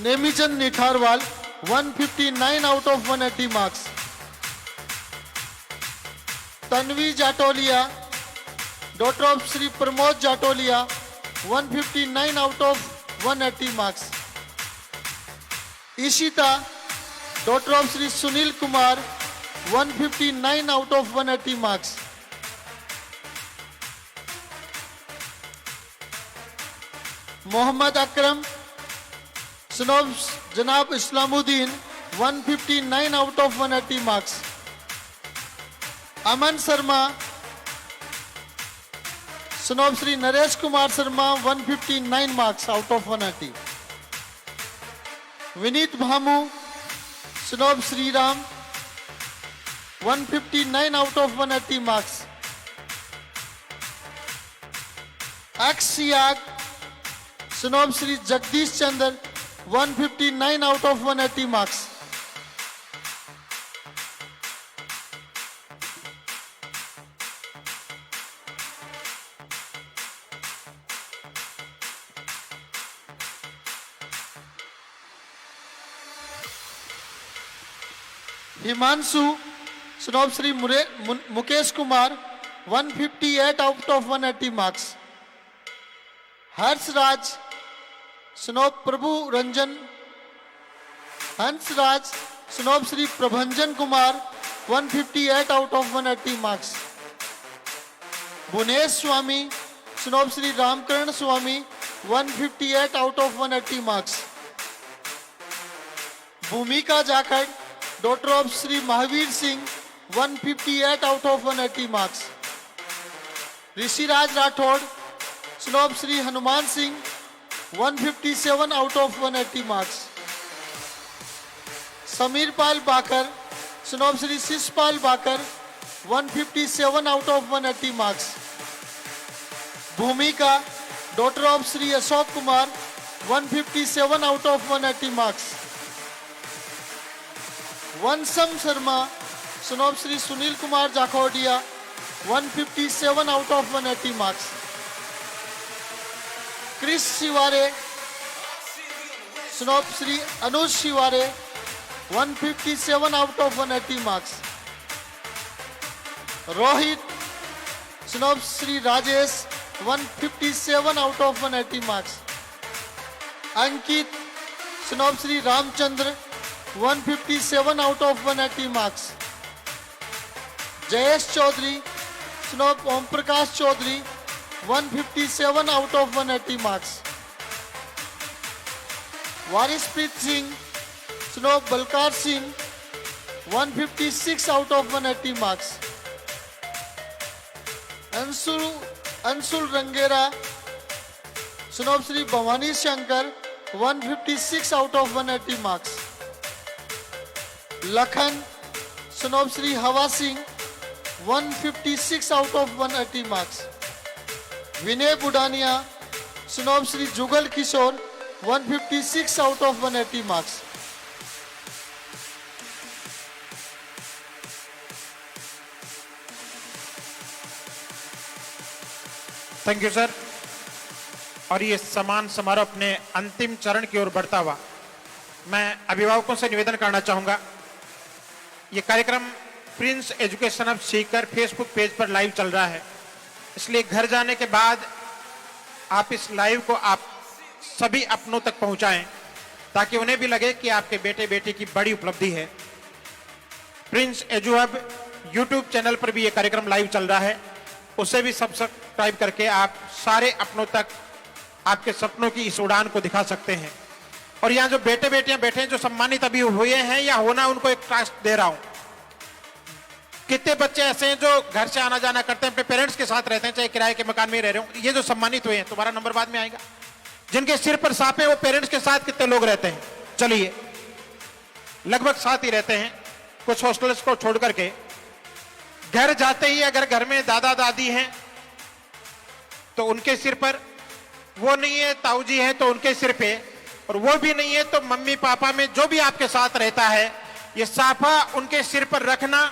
Nemichand Nitharwal, 159 out of 180 marks. Tanvi Jatolia, daughter of Sri Pramod Jatolia, 159 out of 180 marks. Ishita, daughter of Sri Sunil Kumar, 159 out of 180 marks. Mohammad Akram, son of Janab Islamuddin, 159 out of 180 marks. Aman Sharma, son of Sri Naresh Kumar Sharma, 159 marks out of 180. Vinit Bhamu, son of Sri Ram, 159 out of 180 marks. Akshiyag, son of Sri Jagdish Chandra, 159 out of 180 marks. Himanshu, son of Sri Mukesh Kumar, 158 out of 180 marks. Harsh Raj, son of Prabhu Ranjan, Hans Raj, son of Sri Prabhanjan Kumar, 158 out of 180 marks. Bunesh Swami, son of Sri Ramkaran Swami, 158 out of 180 marks. Bhumika Jakad, daughter of Sri Mahavir Singh, 158 out of 180 marks. Rishi Raj Rathod, son of Sri Hanuman Singh, 157 out of 180 marks. Samir Pal Bakar, son of Sri Shishpal Bakar, 157 out of 180 marks. Bhumika, daughter of Sri Ashok Kumar, 157 out of 180 marks. Vansam Sharma, son of Sri Sunil Kumar Jakhodia, 157 out of 180 marks. Chris Shivare, son of Sri Anush Shivare, 157 out of 180 marks. Rohit, son of Sri Rajesh, 157 out of 180 marks. Ankit, son of Sri Ramchandra, 157 out of 180 marks. Jayesh Chaudhary, son of Om Prakash Chaudhary, 157 out of 180 marks. Warispreet Singh, son of Balkar Singh, 156 out of 180 marks. Ansul Rangera, son of Sri Bhavani Shankar, 156 out of 180 marks. Lakhan, son of Sri Hawa Singh, 156 out of 180 marks. Vinay Budania, son of Sri Jugal Kishore, 156 out of 180 marks. Thank you sir. और ये सम्मान समारोह अपने अंतिम चरण की ओर बढ़ता हुआ मैं अभिभावकों से निवेदन करना चाहूंगा, ये कार्यक्रम Prince education hub Sikar Facebook page पर लाइव चल रहा है, इसलिए घर जाने के बाद आप इस लाइव को आप सभी अपनों तक पहुंचाएं ताकि उन्हें भी लगे कि आपके बेटे बेटी की बड़ी उपलब्धि है। Prince edu hub YouTube channel पर भी ये कार्यक्रम लाइव चल रहा है, उसे भी सब्सक्राइब करके आप सारे अपनों तक आपके सपनों की इस उड़ान को दिखा सकते हैं। और यहाँ जो बेटे बेटियां बैठे हैं जो सम्मानित अभी हुए हैं या होना, उनको एक टास्क दे रहा हूं। कितने बच्चे ऐसे हैं जो घर से आना जाना करते हैं, अपने पेरेंट्स के साथ रहते हैं, चाहे किराए के मकान में ही रह रहे हो, ये जो सम्मानित हुए हैं, तुम्हारा नंबर बाद में आएगा। जिनके सिर पर सांप है वो पेरेंट्स के साथ कितने लोग रहते हैं, चलिए लगभग साथ ही रहते हैं, कुछ हॉस्टल्स को छोड़ करके। घर जाते ही अगर घर में दादा दादी हैं तो उनके सिर पर, वो नहीं है ताऊ जी हैं तो उनके सिर पे, और वो भी नहीं है तो मम्मी पापा में जो भी आपके साथ रहता है, ये साफा उनके सिर पर रखना,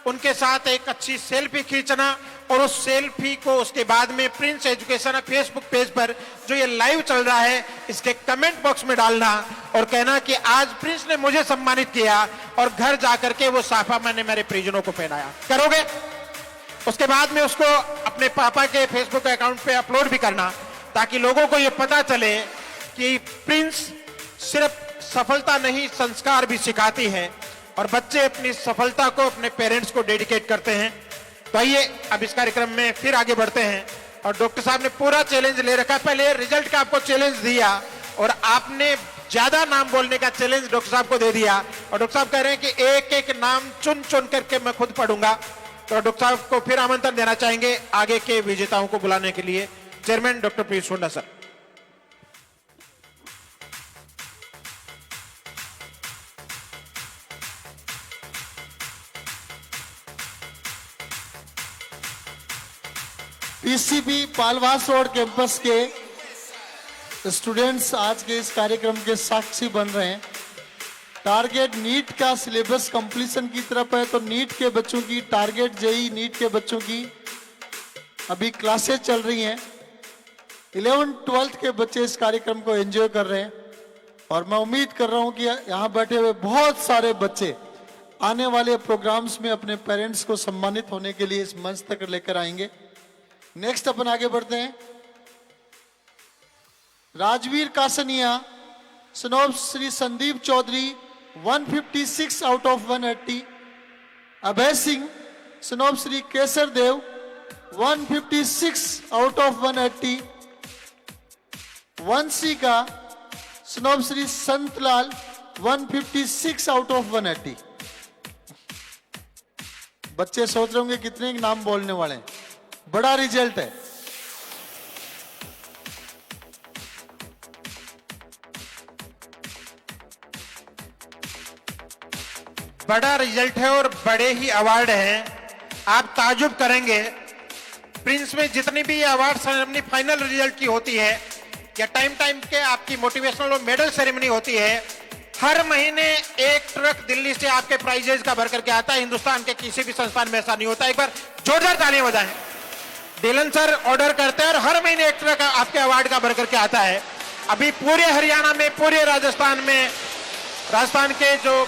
उनके साथ एक अच्छी सेल्फी खींचना, और उस सेल्फी को उसके बाद में प्रिंस एजुकेशन फेसबुक पेज पर जो ये लाइव चल रहा है इसके कमेंट बॉक्स में डालना और कहना कि आज प्रिंस ने मुझे सम्मानित किया, और घर जाकर के वो साफा मैंने मेरे परिजनों को पहनाया। करोगे? उसके बाद में उसको अपने पापा के फेसबुक अकाउंट पे अपलोड भी करना, ताकि लोगों को ये पता चले कि प्रिंस सिर्फ सफलता नहीं संस्कार भी सिखाती है, और बच्चे अपनी सफलता को अपने पेरेंट्स को डेडिकेट करते हैं। तो आइए अब इस कार्यक्रम में फिर आगे बढ़ते हैं, और डॉक्टर साहब ने पूरा चैलेंज ले रखा। पहले रिजल्ट का आपको चैलेंज दिया और आपने ज्यादा नाम बोलने का चैलेंज डॉक्टर साहब को दे दिया, और डॉक्टर साहब कह रहे हैं कि एक एक नाम चुन चुन करके मैं खुद पढ़ूंगा। तो डॉक्टर साहब को फिर आमंत्रण देना चाहेंगे आगे के विजेताओं को बुलाने के लिए। Chairman doctor Piyush Honda sir. PCB Palwas road campus के स्टूडेंट्स आज के इस कार्यक्रम के साक्षी बन रहे हैं। टारगेट नीट का सिलेबस कंप्लीशन की तरफ है, तो नीट के बच्चों की, टारगेट जेई नीट के बच्चों की अभी क्लासेस चल रही हैं। 11th-12th के बच्चे इस कार्यक्रम को एंजॉय कर रहे हैं, और मैं उम्मीद कर रहा हूं कि यहां बैठे हुए बहुत सारे बच्चे आने वाले प्रोग्राम्स में अपने पेरेंट्स को सम्मानित होने के लिए इस मंच तक लेकर आएंगे। नेक्स्ट अपन आगे बढ़ते हैं। Rajveer Kasania, son of Shri Sandeep Chaudhary 156 out of 180। Abhay Singh, son of Shri Kesar Dev 156 out of 180। Vanshika, son of Shri Santlal 156 out of 180। बच्चे सोच रहे होंगे कितने नाम बोलने वाले हैं, बड़ा रिजल्ट है। बड़ा रिजल्ट है और बड़े ही अवार्ड हैं। आप ताजुब करेंगे, प्रिंस में जितनी भी अवार्ड सेरेमनी फाइनल रिजल्ट की होती है या टाइम के आपकी मोटिवेशनल और मेडल सेरेमनी होती है, हर महीने एक ट्रक दिल्ली से आपके प्राइजेस का भर करके आता है। हिंदुस्तान के किसी भी संस्थान में ऐसा नहीं होता। एक बार जोरदार तालियां बजाएं। डीलन सर ऑर्डर करते हैं और हर महीने एक ट्रक आपके अवार्ड का भर करके आता है। अभी पूरे हरियाणा में, पूरे राजस्थान में, राजस्थान के जो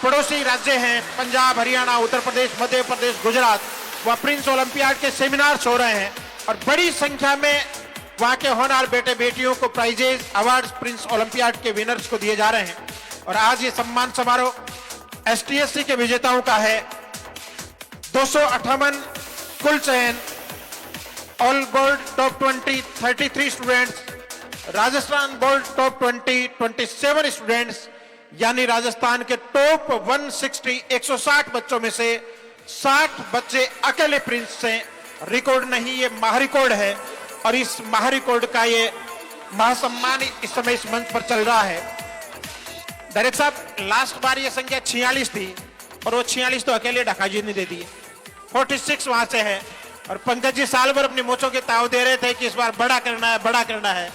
पड़ोसी राज्य हैं, पंजाब, हरियाणा, उत्तर प्रदेश, मध्य प्रदेश, गुजरात, वह प्रिंस ओलंपियाड के सेमिनार्स हो रहे हैं, और बड़ी संख्या में वहां के होनहार बेटे बेटियों को प्राइजेस, अवार्ड्स प्रिंस ओलंपियाड के विनर्स को दिए जा रहे हैं। और आज ये सम्मान समारोह एसटीएससी के विजेताओं का है। 258 कुल चयन, all gold top 20 33 students, Rajasthan gold top 20 27 students, यानी राजस्थान के टॉप 160 बच्चों में से 60 बच्चे अकेले प्रिंस से। रिकॉर्ड नहीं, ये महारिकॉर्ड है, और इस महारिकॉर्ड का ये महासम्मान इस समय इस मंच पर चल रहा है। डायरेक्टर साहब, लास्ट बार ये संख्या 46 थी, और वो 46 तो अकेले ढकाजी ने दे दी। 46 वहां से है, और पंकज जी साल भर अपनी मोचों के ताव दे रहे थे कि इस बार बड़ा करना है, बड़ा करना है,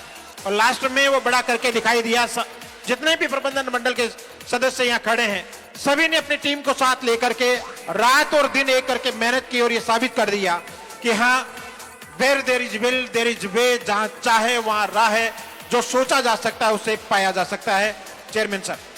और लास्ट में वो बड़ा करके दिखाई दिया। जितने भी प्रबंधन मंडल के सदस्य यहाँ खड़े हैं, सभी ने अपनी टीम को साथ लेकर के रात और दिन एक करके मेहनत की, और ये साबित कर दिया कि हाँ, where there is will there is way, जहां चाहे वहां राह है। जो सोचा जा सकता है उसे पाया जा सकता है। Chairman sir.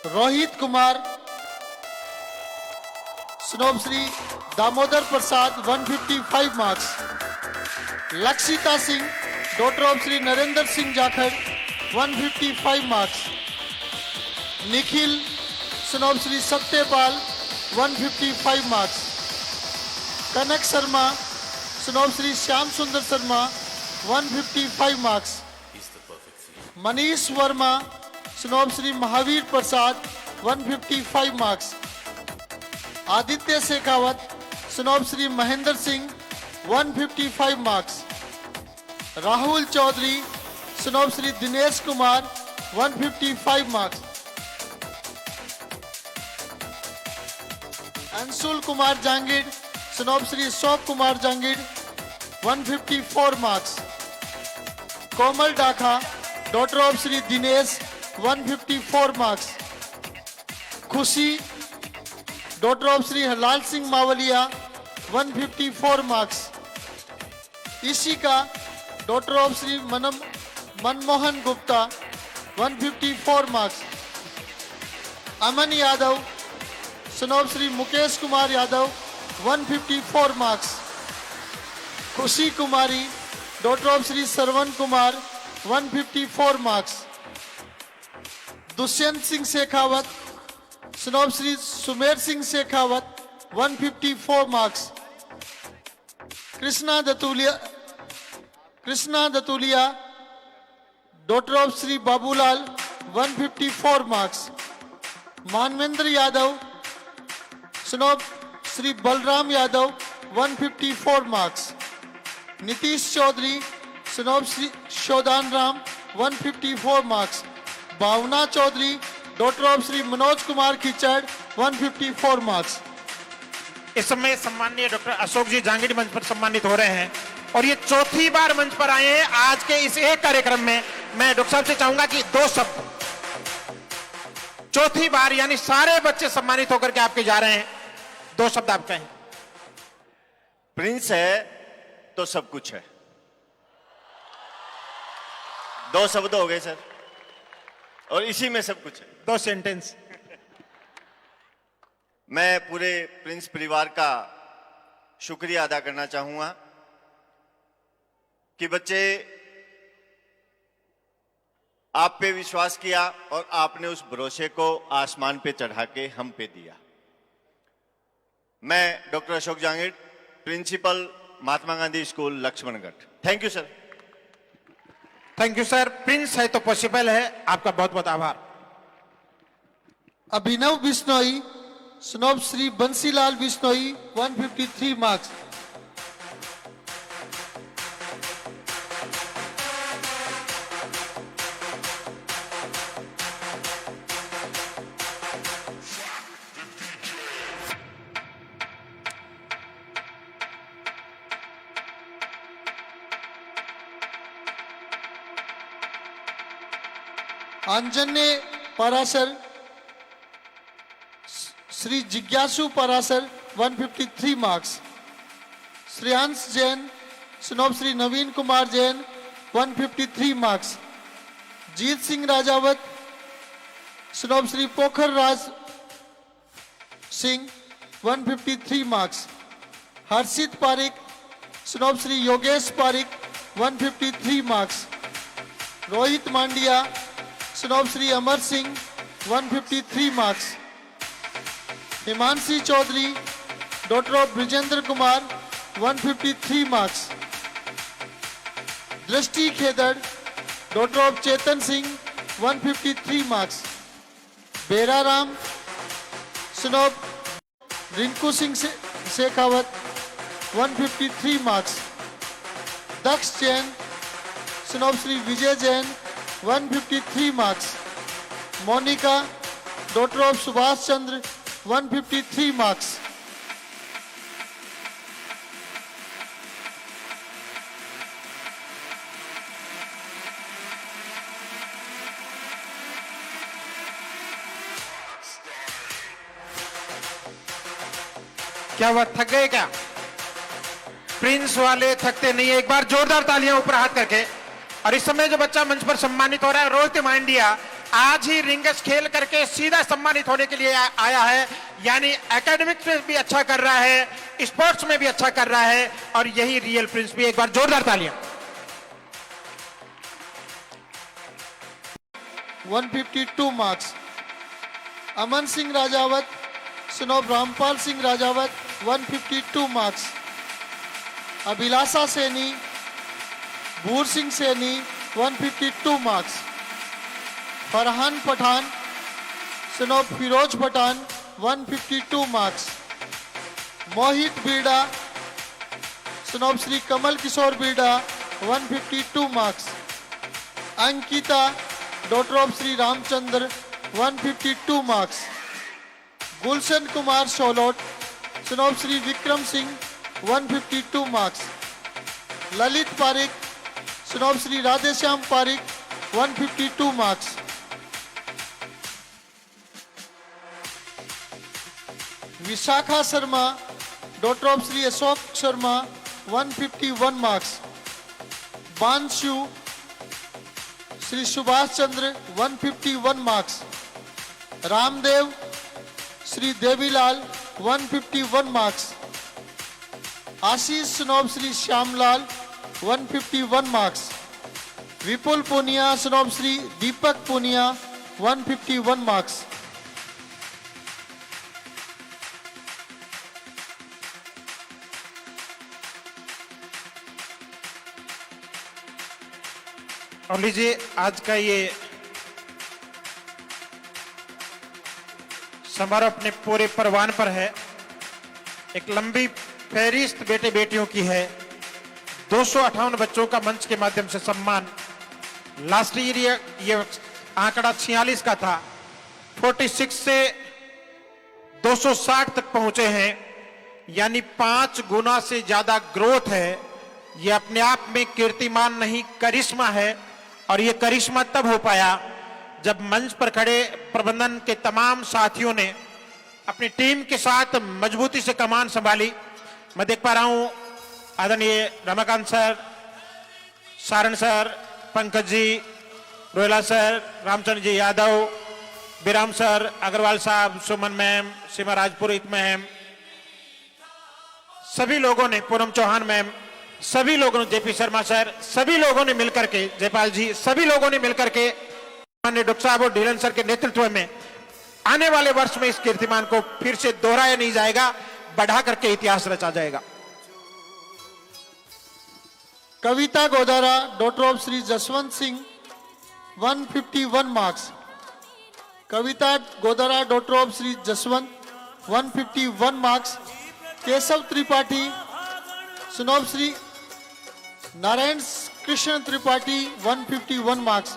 Rohit Kumar, snob Shri Damodar Prasad 155 marks. Lakshita Singh, daughter of Shri Narendra Singh Jakhar 155 marks. Nikhil, स्नोब श्री सत्यपाल 155 मार्क्स। कनक शर्मा, स्नोब श्री श्याम सुंदर Sharma 155 marks. He's the perfect thief. Manish Verma, son of Shri Mahavir Prasad, 155 marks. Aditya Shekhawat, son of Shri Mahendra Singh, 155 marks. Rahul Chaudhary, son of Shri Dinesh Kumar, 155 marks. Anshul Kumar Jangid, son of Shri Ashok Kumar Jangid, 154 marks. Komal Dakha, daughter of Shri Dinesh, 154 marks. Khushi, daughter of Shri Halal Singh Mawaliya, 154 marks. Ishika, daughter of Shri Manmohan Gupta, 154 marks. Aman Yadav, son of Shri Mukesh Kumar Yadav, 154 marks. Khushi Kumari, daughter of Shri Sarvan Kumar, 154 marks. Dushyant Singh Shekhawat, son of Shri Sumer Singh Shekhawat, 154 marks. Krishna Datulia, daughter of Shri Babulal, 154 marks. Manvendra Yadav, son of Shri Balram Yadav, 154 marks. Nitish Chaudhary, son of Shri Shodan Ram, 154 marks. Bhavna Chaudhary, daughter of Shri Manoj Kumar Khichad, 154 marks. इस समय सम्माननीय डॉक्टर अशोक जी जांगिड मंच पर सम्मानित हो रहे हैं और ये चौथी बार मंच पर आए हैं आज के इस एक कार्यक्रम में। मैं डॉक्टर साहब से चाहूंगा कि 2 शब्द, चौथी बार यानी सारे बच्चे सम्मानित होकर के आपके जा रहे हैं, 2 शब्द आप कहें। प्रिंस है तो सब कुछ है। 2 शब्द हो गए सर, और इसी में सब कुछ है। 2 सेंटेंस। मैं पूरे प्रिंस परिवार का शुक्रिया अदा करना चाहूंगा कि बच्चे आप पे विश्वास किया और आपने उस भरोसे को आसमान पे चढ़ा के हम पे दिया। मैं doctor Ashok Jangid, principal Mahatma Gandhi school Laxmangarh. Thank you sir. Thank you sir. Prince है तो पॉसिबल है। आपका बहुत बहुत आभार। Abhinav Bishnoi, son of Shri Bansilal Bishnoi, 153 marks. Anjane Parasar, Shri Jigyasu Parasar, 153 marks. Shreyans Jain, son of Shri Naveen Kumar Jain, 153 marks. Jeet Singh Rajawat, son of Shri Pokhar Raj Singh, 153 marks. Harshit Parikh, son of Shri Yogesh Parikh, 153 marks. Rohit Mandia, son of Shri Amar Singh, 153 marks. Himanshi Chaudhary, daughter of Brijendra Kumar, 153 marks. Drishti Khedar, daughter of Chetan Singh, 153 marks. Bera Ram, son of Rinku Singh Shekhawat, 153 marks. Daksh Jain, son of Shri Vijay Jain, 153 marks. Monica, daughter of Subhash Chandra, 153 marks. क्या हुआ, थक गए क्या? प्रिंस वाले थकते नहीं है। एक बार जोरदार तालियां ऊपर हाथ करके। और इस समय जो बच्चा मंच पर सम्मानित हो रहा है, रोहित मांडिया, आज ही रिंगस खेल करके सीधा सम्मानित होने के लिए आया है। यानी एकेडमिक्स में भी अच्छा कर रहा है, स्पोर्ट्स में भी अच्छा कर रहा है, और यही रियल प्रिंस भी। एक बार जोरदार तालियां। 152 marks. Aman Singh Rajawat, son of Rampal Singh Rajawat, 152 marks. Abhilasha Seni, Boor Singh Saini 152 marks, Farhan Pathan son of Firoz Pathan 152 marks, Mohit Beeda son of Shri Kamal Kishor Beeda 152 marks, Ankita daughter of Shri Ramchandra 152 marks, Gulshan Kumar Solot son of Shri Vikram Singh 152 marks, Lalit Pareek son of Shri Radheshyam Pareek 152 marks, Vishakha Sharma daughter of Shri Ashok Sharma 151 marks, Banshu Shri Subhash Chandra 151 marks, Ramdev Shri Devilal 151 marks, Ashish सुनोब Shri Shyamlal 151 marks, Vipul Punia सुनोब Shri Deepak Punia 151 marks, और लीजिए आज का ये समारोह अपने पूरे परवान पर है। एक लंबी फहरिस्त बेटे बेटियों की है। 258 बच्चों का मंच के माध्यम से सम्मान। लास्ट ईयर ये आंकड़ा 46 का था, 46 से 260 तक पहुंचे हैं, यानी 5 गुना से ज्यादा ग्रोथ है। ये अपने आप में कीर्तिमान नहीं, करिश्मा है। और ये करिश्मा तब हो पाया जब मंच पर खड़े प्रबंधन के तमाम साथियों ने अपनी टीम के साथ मजबूती से कमान संभाली। मैं देख पा रहा हूं आदरणीय रमाकांत सर, सारण सर, पंकज जी, रोयला सर, रामचंद्र जी यादव, बिराम सर, अग्रवाल साहब, सुमन मैम, सीमा राजपुरोहित मैम, सभी लोगों ने, पूनम चौहान मैम, सभी लोगों ने, जेपी शर्मा सर, सभी लोगों ने मिलकर के, जयपाल जी, सभी लोगों ने मिलकर के माननीय डॉक्टर साहब और ढीलन सर के नेतृत्व में आने वाले वर्ष में इस कीर्तिमान को फिर से दोहराया नहीं जाएगा, बढ़ा करके इतिहास रचा जाएगा। Kavita Godara daughter of Shri Jaswant Singh 151 marks, Kavita Godara daughter of Shri Jaswant 151 marks, Keshav Tripathi son of Shri Narayan Krishna Tripathi 151 marks,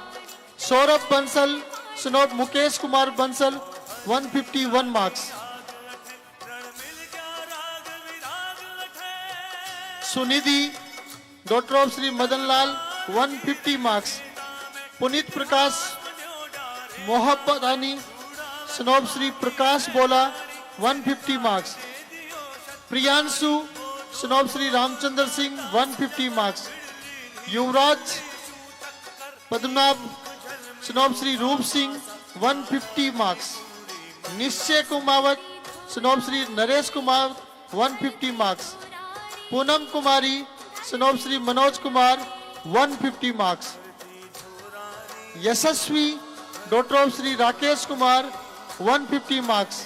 Saurabh Bansal son of Mukesh Kumar Bansal 151 marks, Sunidhi daughter of Shri Madanlal 150 marks, Puneet Prakash Mohabbatani son of Shri Prakash Bola 150 marks, Priyanshu son of Shri Ramchandra Singh 150 marks, Yuvraj Padmanabh son of Shri रूप Singh 150 marks, Nishchay Kumawat son of Shri Naresh Kumar 150 marks, Poonam Kumari son of Shri Manoj Kumar 150 marks, Yashasvi daughter of Shri Rakesh Kumar 150 marks,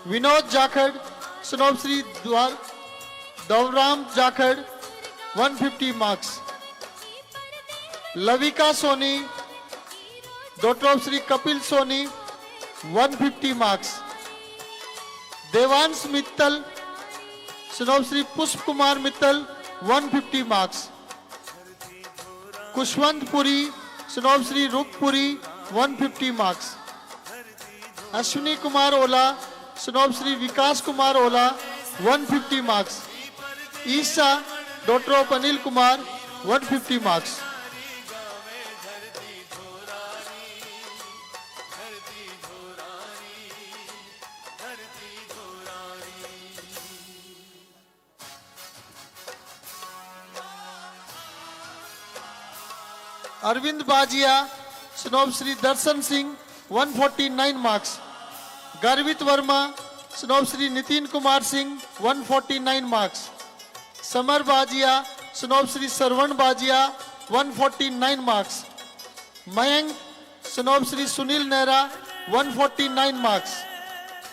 Vinod Jakhar son of Shri Dauram Jakhar 150 marks, Lavika Soni daughter of Shri Kapil Soni 150 marks, Devansh Mittal son of Shri Pushp Kumar Mittal 150 marks, Kushwant Puri son of Shri Rukpuri 150 marks, Ashwini Kumar Ola son of Shri Vikas Kumar Ola 150 marks, Isha daughter of Anil Kumar 150 marks. Arvind Bajiya son of Shri Darshan Singh 149 marks, Garvit Verma son of Shri Nitin Kumar Singh 149 marks, Samar Bajiya son of Shri Sarvan Bajiya 149 marks, Mayank son of Shri Sunil Nehra 149 marks,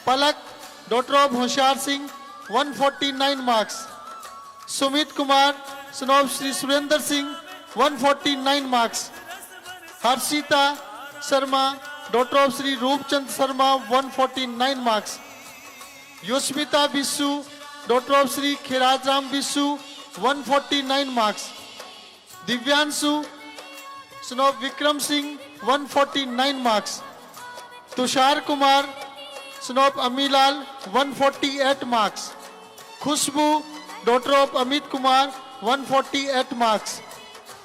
Palak daughter of Hoshiyar Singh 149 marks, Sumit Kumar son of Shri Surendra Singh, 149 marks. Harshita Sharma, daughter of Shri Roopchand Sharma, 149 marks. Yoshmita Bisu, daughter of Shri Khirajram Bisu, 149 marks. Divyanshu, son of Vikram Singh, 149 marks. Tushar Kumar, son of Amilal, 148 marks. Khushbu, daughter of Amit Kumar, 148 marks.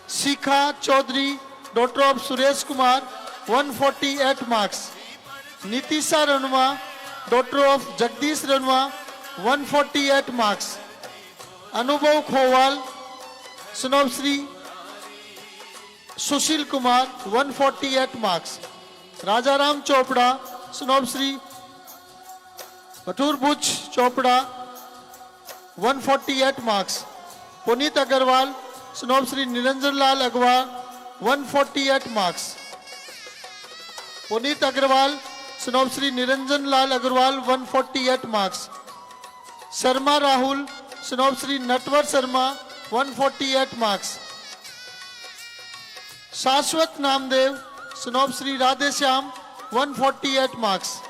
Shikha Chaudhary, daughter of Suresh Kumar, 148 marks. Nitisha Ranwa, daughter of Jagdish Ranwa, 148 marks. Anubhav Khowal, son of Shri Sushil Kumar, 148 marks. Rajaram Chopra, son of Shri Patur Bhuj Chopra, 148 marks. Puneet Agarwal, son of Shri Niranjan Lal Agrawal, 148 marks. Puneet Agarwal, son of Shri Niranjan Lal Agarwal, 148 marks. Sharma Rahul, son of Shri Natwar Sharma, 148 marks. Shashwat Namdev, son of Shri Radheshyam, 148 marks.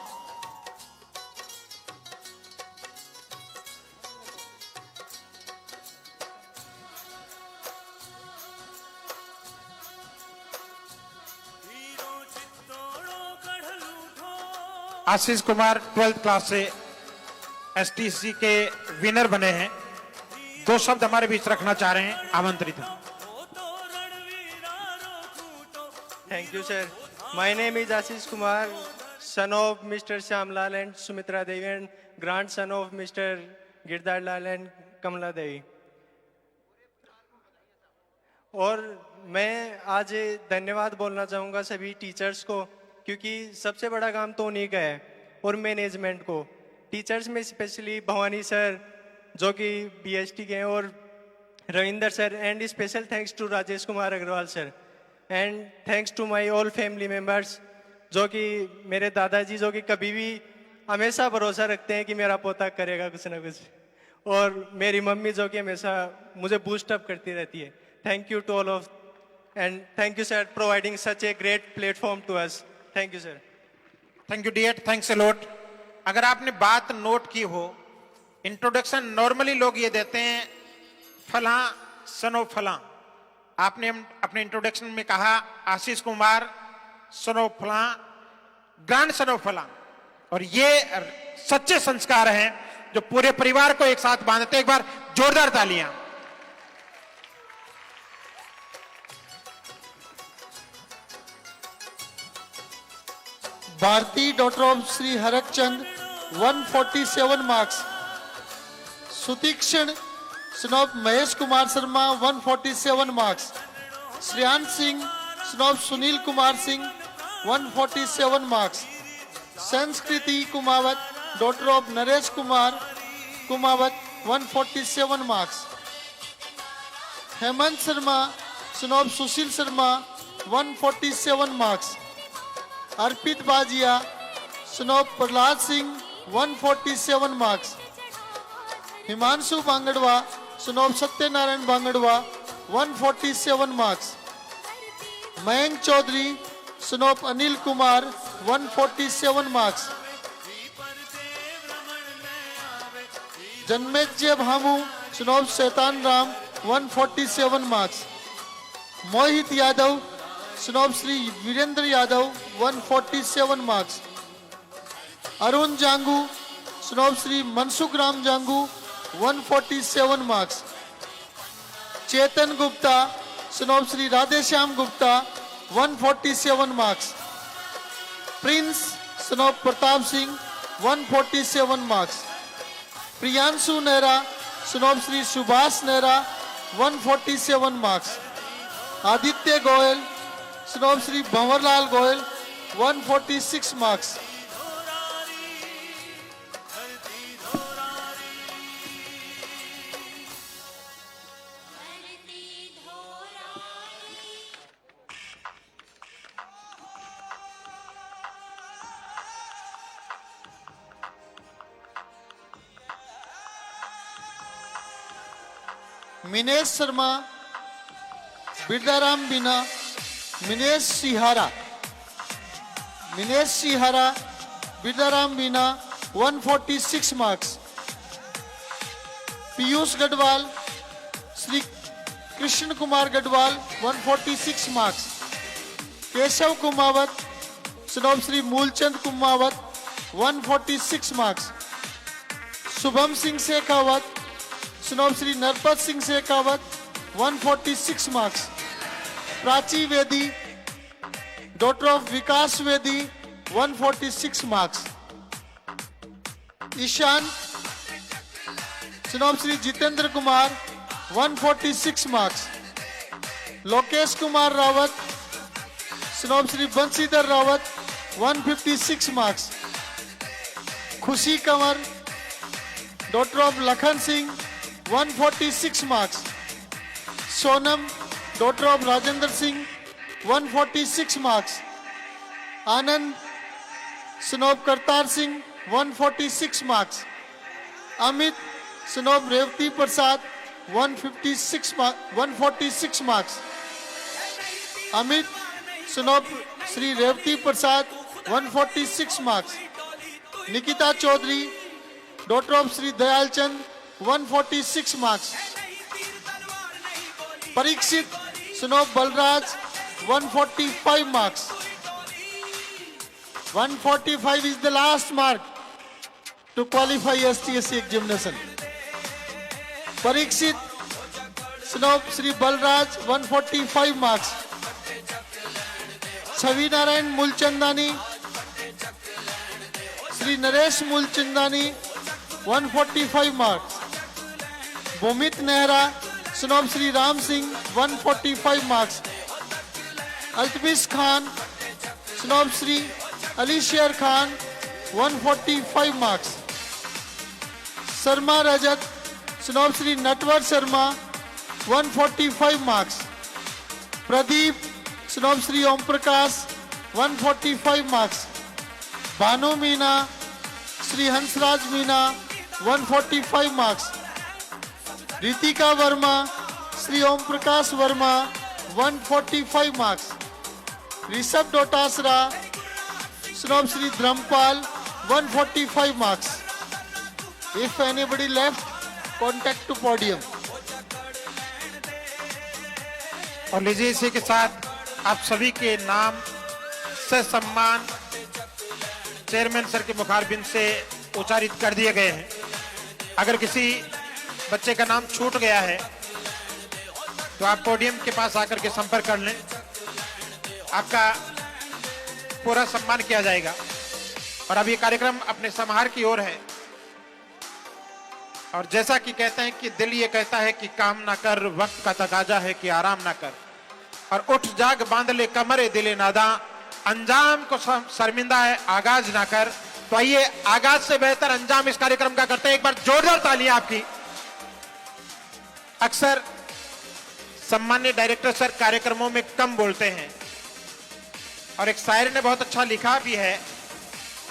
Ashish Kumar 12th class से एसटीसी के विनर बने हैं। 2 शब्द हमारे बीच रखना चाह रहे हैं, आमंत्रित हैं। Thank you, sir. My name is Ashish Kumar, son of Mr. Shyamlal and Sumitra Devi, and grandson of Mr. Girdhar Lal and Kamala Devi. और मैं आज धन्यवाद बोलना चाहूँगा सभी टीचर्स को, क्योंकि सबसे बड़ा काम तो उन्हीं का है, और मैनेजमेंट को। टीचर्स में स्पेशली भवानी सर जो कि बीएसटी के हैं, और Ravinder sir, and special thanks to Rajesh Kumar Agarwal sir, and thanks to my all family members, जो कि मेरे दादाजी जो कि कभी भी हमेशा भरोसा रखते हैं कि मेरा पोता करेगा कुछ ना कुछ, और मेरी मम्मी जो कि हमेशा मुझे बूस्ट अप करती रहती है। Thank you to all of, and thank you sir providing such a great platform to us. Thank you sir. Thank you dear, thanks a lot. अगर आपने बात नोट की हो, इंट्रोडक्शन नॉर्मली लोग ये देते हैं फला सनो फला। आपने अपने इंट्रोडक्शन में कहा आशीष कुमार सनो फला, ग्रैंड सनो फला, और ये सच्चे संस्कार हैं जो पूरे परिवार को एक साथ बांधते। एक बार जोरदार तालियां। Bharti, daughter of Sri Harakchand, 147 marks. Sutikshan, son of Mahesh Kumar Sharma, 147 marks. Shriyan Singh, son of Sunil Kumar Singh, 147 marks. Sanskriti Kumawat, daughter of Naresh Kumar Kumawat, 147 marks. Hemant Sharma, son of Sushil Sharma, 147 marks. Arpit Bajia, son of Prahlad Singh, 147 marks. Himanshu Bangadwa, son of Satyanarayan Bangadwa, 147 marks. Mayank Chaudhary, son of Anil Kumar, 147 marks. Janmejya Bhamu, son of Shaitan Ram, 147 marks. Mohit Yadav, son of Sri Virendra Yadav, 147 marks. Arun Jangu, son of Sri Mansukh Ram Jangu, 147 marks. Chetan Gupta, son of Sri Radheshyam Gupta, 147 marks. Prince, son of Pratap Singh, 147 marks. Priyanshu Nehra, son of Sri Subhash Nehra, 147 marks. Aditya Goyal, son of Sri Bhawarlal Goyal, 146 marks. Minesh Sharma, Birdaram Beena, Minesh Sihara, Birdaram Beena 146 marks. Piyush Garhwal, Shri Krishna Kumar Garhwal 146 marks. Keshav Kumawat, son of Shri Moolchand Kumawat 146 marks. Shubham Singh Shekhawat, son of Shri Narpat Singh Shekhawat 146 marks. Prachi Vedi, daughter of Vikas Vedi 146 marks. Ishan, son of Shri Jitendra Kumar 146 marks. Lokesh Kumar Rawat, son of Shri Banshidhar Rawat 156 marks. Khushi Kanwar, daughter of Lakhan Singh 146 marks. Sonam, daughter of Rajendra Singh 146 marks. Anand, son of Kartar Singh 146 marks. Amit, son of Revati Prasad 146 marks. Amit, son of Shri Revati Prasad 146 marks. Nikita Chaudhary, daughter of Shri Dayalchand 146 marks. Parikshit, son of Balraj 145 marks. 145 is the last mark to qualify STSC examination. Parikshit, son of Shri Balraj 145 marks. Chhavi Narayan Moolchandani, Shri Naresh Moolchandani 145 marks. Bhumit Nehra, son of Shri Ram Singh 145 marks. Altamish Khan, son of Shri Ali Sher Khan 145 marks. Sharma Rajat, son of Shri Natwar Sharma 145 marks. Pradeep, son of Shri Om Prakash 145 marks. Bhanu Meena, Shri Hansraj Meena 145 marks. Ritika Verma, Shri Om Prakash Verma 145 marks. Rishabh Dotasra, son of Shri Dharmpal 145 marks. If anybody left, contact to podium. और लीजिए इसी के साथ आप सभी के नाम से सम्मान चेयरमैन सर के मुखारबिंद से उच्चारित कर दिए गए हैं। अगर किसी बच्चे का नाम छूट गया है तो आप पोडियम के पास आकर के संपर्क कर लें, आपका पूरा सम्मान किया जाएगा। और अब ये कार्यक्रम अपने समाहार की ओर है। और जैसा कि कहते हैं कि दिल ये कहता है कि काम ना कर, वक्त का तकाजा है कि आराम ना कर, और उठ जाग बांध ले कमरे दिले नादा, अंजाम को शर्मिंदा है आगाज ना कर। तो आइए आगाज से बेहतर अंजाम इस कार्यक्रम का करते हैं। एक बार जोरदार तालियां आपकी। अक्सर सम्मान्य डायरेक्टर सर कार्यक्रमों में कम बोलते हैं, और एक शायर ने बहुत अच्छा लिखा भी है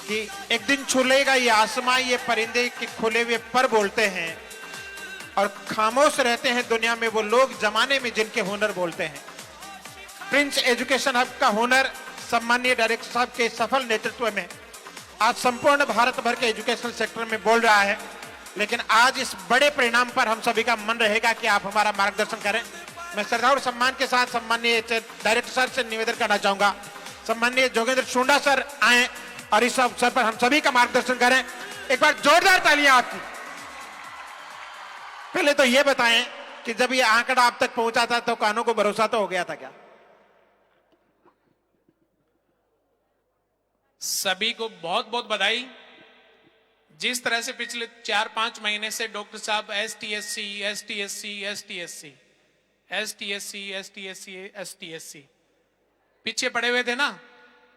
कि एक दिन छूलेगा ये आसमां, ये परिंदे के खुले हुए पर बोलते हैं, और खामोश रहते हैं दुनिया में वो लोग जमाने में जिनके हुनर बोलते हैं। प्रिंस एजुकेशन हब का हुनर सम्मानीय डायरेक्टर साहब के सफल नेतृत्व में आज संपूर्ण भारत भर के एजुकेशनल सेक्टर में बोल रहा है। लेकिन आज इस बड़े परिणाम पर हम सभी का मन रहेगा कि आप हमारा मार्गदर्शन करें। मैं श्रद्धा और सम्मान के साथ सम्मानीय डायरेक्टर सर से निवेदन करना चाहूंगा, सम्मानीय जोगेंद्र शुंडा सर आए और इस अवसर पर हम सभी का मार्गदर्शन करें। एक बार जोरदार तालियां आपकी। पहले तो यह बताएं कि जब ये आंकड़ा आप तक पहुंचा था तो कानों को भरोसा तो हो गया था क्या? सभी को बहुत बहुत बधाई। जिस तरह से पिछले 4-5 महीने से डॉक्टर साहब एसटीएससी पीछे पड़े हुए थे ना,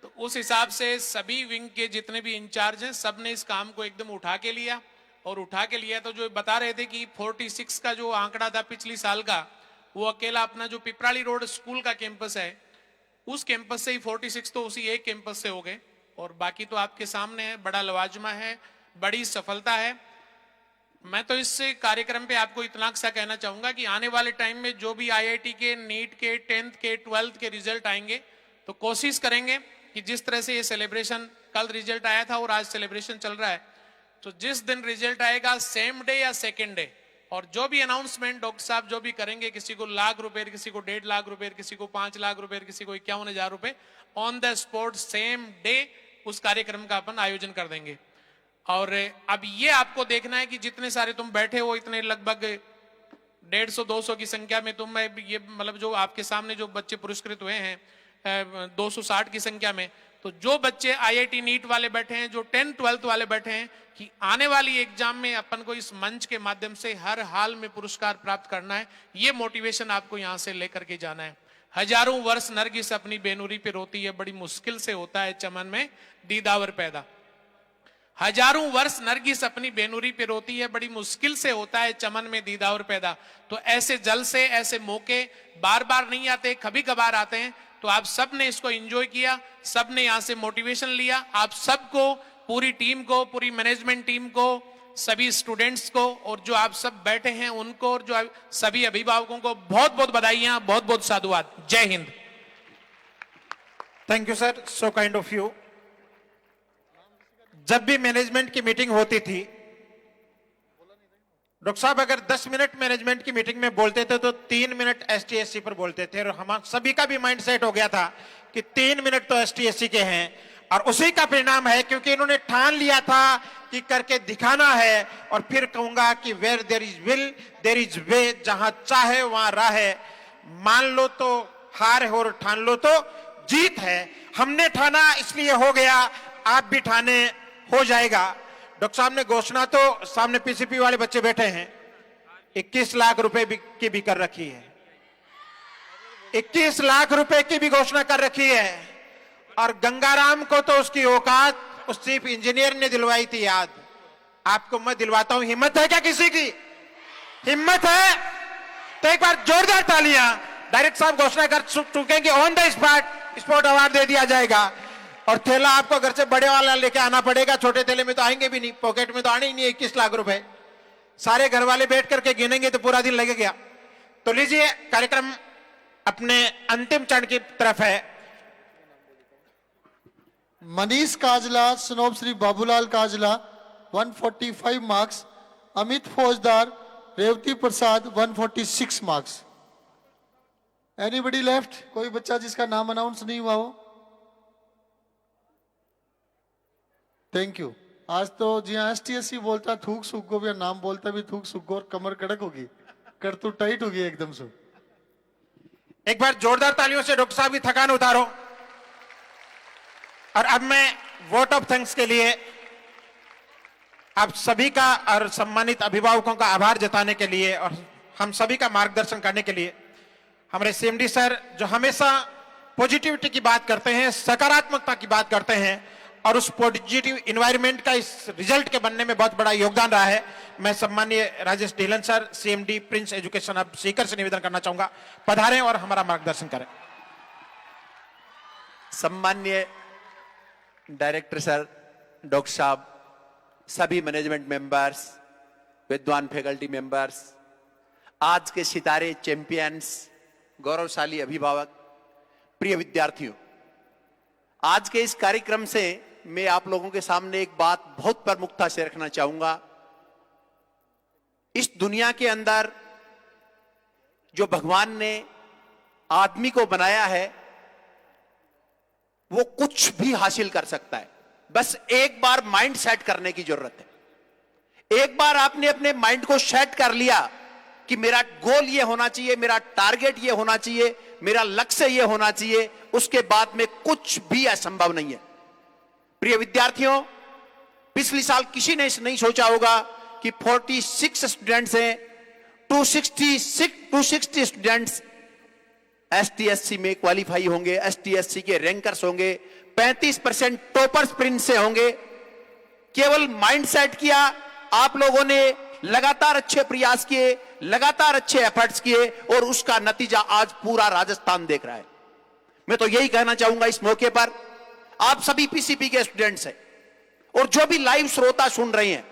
तो उस हिसाब से सभी विंग के जितने भी इंचार्ज हैं सब ने इस काम को एकदम उठा के लिया। और उठा के लिया तो जो बता रहे थे कि 46 का जो आंकड़ा था पिछली साल का, वो अकेला अपना जो पिपराली रोड स्कूल का कैंपस है उस कैंपस से ही 46 तो उसी एक कैंपस से हो गए। और बाकी तो आपके सामने है, बड़ा लवाजमा है, बड़ी सफलता है। मैं तो इस कार्यक्रम पे आपको इतना सा कहना चाहूंगा कि आने वाले टाइम में जो भी आईआईटी के, नीट के, 10th के, 12th के रिजल्ट आएंगे तो कोशिश करेंगे कि जिस तरह से ये सेलिब्रेशन, कल रिजल्ट आया था और आज सेलिब्रेशन चल रहा है, तो जिस दिन रिजल्ट आएगा सेम डे या सेकेंड डे, और जो भी अनाउंसमेंट डॉक्टर साहब जो भी करेंगे, किसी को ₹1,00,000, किसी को 1.5 लाख रुपए, किसी को 5 लाख रुपए, किसी को 51,000 रुपए, on the spot same day उस कार्यक्रम का अपन आयोजन कर देंगे। और अब ये आपको देखना है कि जितने सारे तुम बैठे हो, इतने लगभग 150-200 की संख्या में तुम, ये मतलब जो आपके सामने जो बच्चे पुरस्कृत हुए हैं 260 की संख्या में, तो जो बच्चे आईआईटी नीट वाले बैठे हैं, जो 10th 12th वाले बैठे हैं, कि आने वाली एग्जाम में अपन को इस मंच के माध्यम से हर हाल में पुरस्कार प्राप्त करना है, ये मोटिवेशन आपको यहां से लेकर के जाना है। हजारों वर्ष नरगिस अपनी बेनुरी पे रोती है, बड़ी मुश्किल से होता है चमन में दीदावर पैदा। हजारों वर्ष नरगिस अपनी बेनुरी पे रोती है, बड़ी मुश्किल से होता है चमन में दीदावर पैदा। तो ऐसे जल से, ऐसे मौके बार बार नहीं आते, कभी कभार आते हैं। तो आप सब ने इसको एंजॉय किया, सब ने यहां से मोटिवेशन लिया। आप सबको, पूरी टीम को, पूरी मैनेजमेंट टीम को, सभी स्टूडेंट्स को, और जो आप सब बैठे हैं उनको, और जो सभी अभिभावकों को बहुत बहुत बधाइयां, बहुत बहुत साधुवाद। जय Hind. Thank you sir, so kind of you. जब भी मैनेजमेंट की मीटिंग होती थी, डॉक्टर साहब अगर 10 मिनट मैनेजमेंट की मीटिंग में बोलते थे तो 3 मिनट एसटीएससी पर बोलते थे, और हम सभी का भी माइंड सेट हो गया था कि 3 मिनट तो एसटीएससी के हैं। और उसी का परिणाम है, क्योंकि इन्होंने ठान लिया था कि करके दिखाना है। और फिर कहूंगा कि where there is will there is way, जहां चाहे वहां राह है। मान लो तो हार है और ठान लो तो जीत है। हमने ठाना इसलिए हो गया, आप भी ठाने हो जाएगा। डॉक्टर साहब ने घोषणा तो, सामने पीसीपी वाले बच्चे बैठे हैं, 21 लाख रुपए की भी कर रखी है। 21 लाख रुपए की भी घोषणा कर रखी है। और गंगाराम को तो उसकी औकात उस चीफ इंजीनियर ने दिलवाई थी याद। आपको मैं दिलवाता हूं, हिम्मत है क्या किसी की? हिम्मत है तो एक बार जोरदार तालियां। डायरेक्ट साहब घोषणा कर चुके कि ऑन द स्पॉट अवार्ड दे दिया जाएगा। और थैला आपको घर से बड़े वाला लेके आना पड़ेगा, छोटे थैले में तो आएंगे भी नहीं, पॉकेट में तो आने ही नहीं। 21 लाख रुपए सारे घर वाले बैठ करके गिनेंगे तो पूरा दिन लगेगा। तो लीजिए, कार्यक्रम अपने अंतिम चरण की तरफ है। मनीष काजला, सनोब श्री बाबूलाल काजला 145 मार्क्स, अमित फौजदार, Revati Prasad 146 marks. Anybody left? कोई बच्चा जिसका नाम अनाउंस नहीं हुआ हो? Thank you. आज तो जी हाँ, एसटीएससी बोलता थूक सुख गो, भी नाम बोलता भी थूक सुख गो, और कमर कड़क होगी, करतू टाइट होगी एकदम से। एक बार जोरदार तालियों से डॉक्टर साहब की थकान उतारो। और अब मैं वोट ऑफ थैंक्स के लिए आप सभी का और सम्मानित अभिभावकों का आभार जताने के लिए, और हम सभी का मार्गदर्शन करने के लिए, हमारे सीएमडी सर जो हमेशा पॉजिटिविटी की बात करते हैं, सकारात्मकता की बात करते हैं, और उस पॉजिटिव एनवायरनमेंट का इस रिजल्ट के बनने में बहुत बड़ा योगदान रहा है। मैं सम्मानीय Rajesh Dhillon sir, CMD Prince Education अब सीकर से निवेदन करना चाहूंगा, पधारें और हमारा मार्गदर्शन करें। सम्मान्य डायरेक्टर सर, डॉक्टर साहब, सभी मैनेजमेंट मेंबर्स, विद्वान फैकल्टी मेंबर्स, आज के सितारे चैंपियंस, गौरवशाली अभिभावक, प्रिय विद्यार्थियों, आज के इस कार्यक्रम से मैं आप लोगों के सामने एक बात बहुत प्रमुखता से रखना चाहूंगा। इस दुनिया के अंदर जो भगवान ने आदमी को बनाया है, वो कुछ भी हासिल कर सकता है, बस एक बार माइंड सेट करने की जरूरत है। एक बार आपने अपने माइंड को सेट कर लिया कि मेरा गोल ये होना चाहिए, मेरा टारगेट ये होना चाहिए, मेरा लक्ष्य ये होना चाहिए, उसके बाद में कुछ भी असंभव नहीं है। प्रिय विद्यार्थियों, पिछले साल किसी ने नहीं सोचा होगा कि 46 स्टूडेंट्स हैं, 260 स्टूडेंट्स एसटीएससी में क्वालिफाई होंगे, एसटीएससी के रैंकर्स होंगे, 35% टॉपर्स प्रिंस से होंगे। केवल माइंडसेट किया, आप लोगों ने लगातार अच्छे प्रयास किए, लगातार अच्छे एफर्ट्स किए, और उसका नतीजा आज पूरा राजस्थान देख रहा है। मैं तो यही कहना चाहूंगा इस मौके पर, आप सभी पीसीपी के स्टूडेंट्स हैं, और जो भी लाइव श्रोता सुन रहे हैं,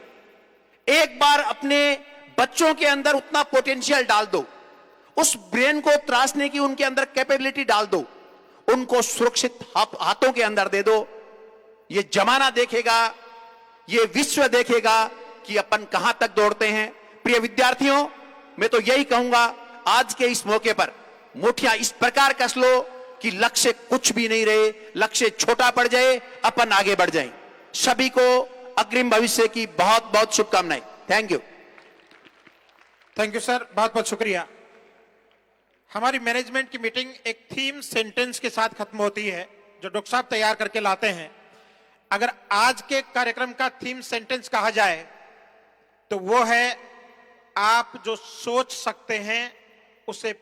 एक बार अपने बच्चों के अंदर उतना पोटेंशियल डाल दो, उस ब्रेन को त्रासने की उनके अंदर कैपेबिलिटी डाल दो, उनको सुरक्षित हाथों के अंदर दे दो। ये जमाना देखेगा, ये विश्व देखेगा कि अपन कहां तक दौड़ते हैं। प्रिय विद्यार्थियों, मैं तो यही कहूंगा, आज के इस मौके पर मुठियां इस प्रकार कस लो कि लक्ष्य कुछ भी नहीं रहे, लक्ष्य छोटा पड़ जाए, अपन आगे बढ़ जाएं। सभी को अग्रिम भविष्य की बहुत बहुत शुभकामनाएं। Thank you. Thank you sir, बहुत बहुत शुक्रिया। हमारी मैनेजमेंट की मीटिंग एक थीम सेंटेंस के साथ खत्म होती है जो डॉक्टर साहब तैयार करके लाते हैं। अगर आज के कार्यक्रम का थीम सेंटेंस कहा जाए तो वो है, आप जो सोच सकते हैं उसे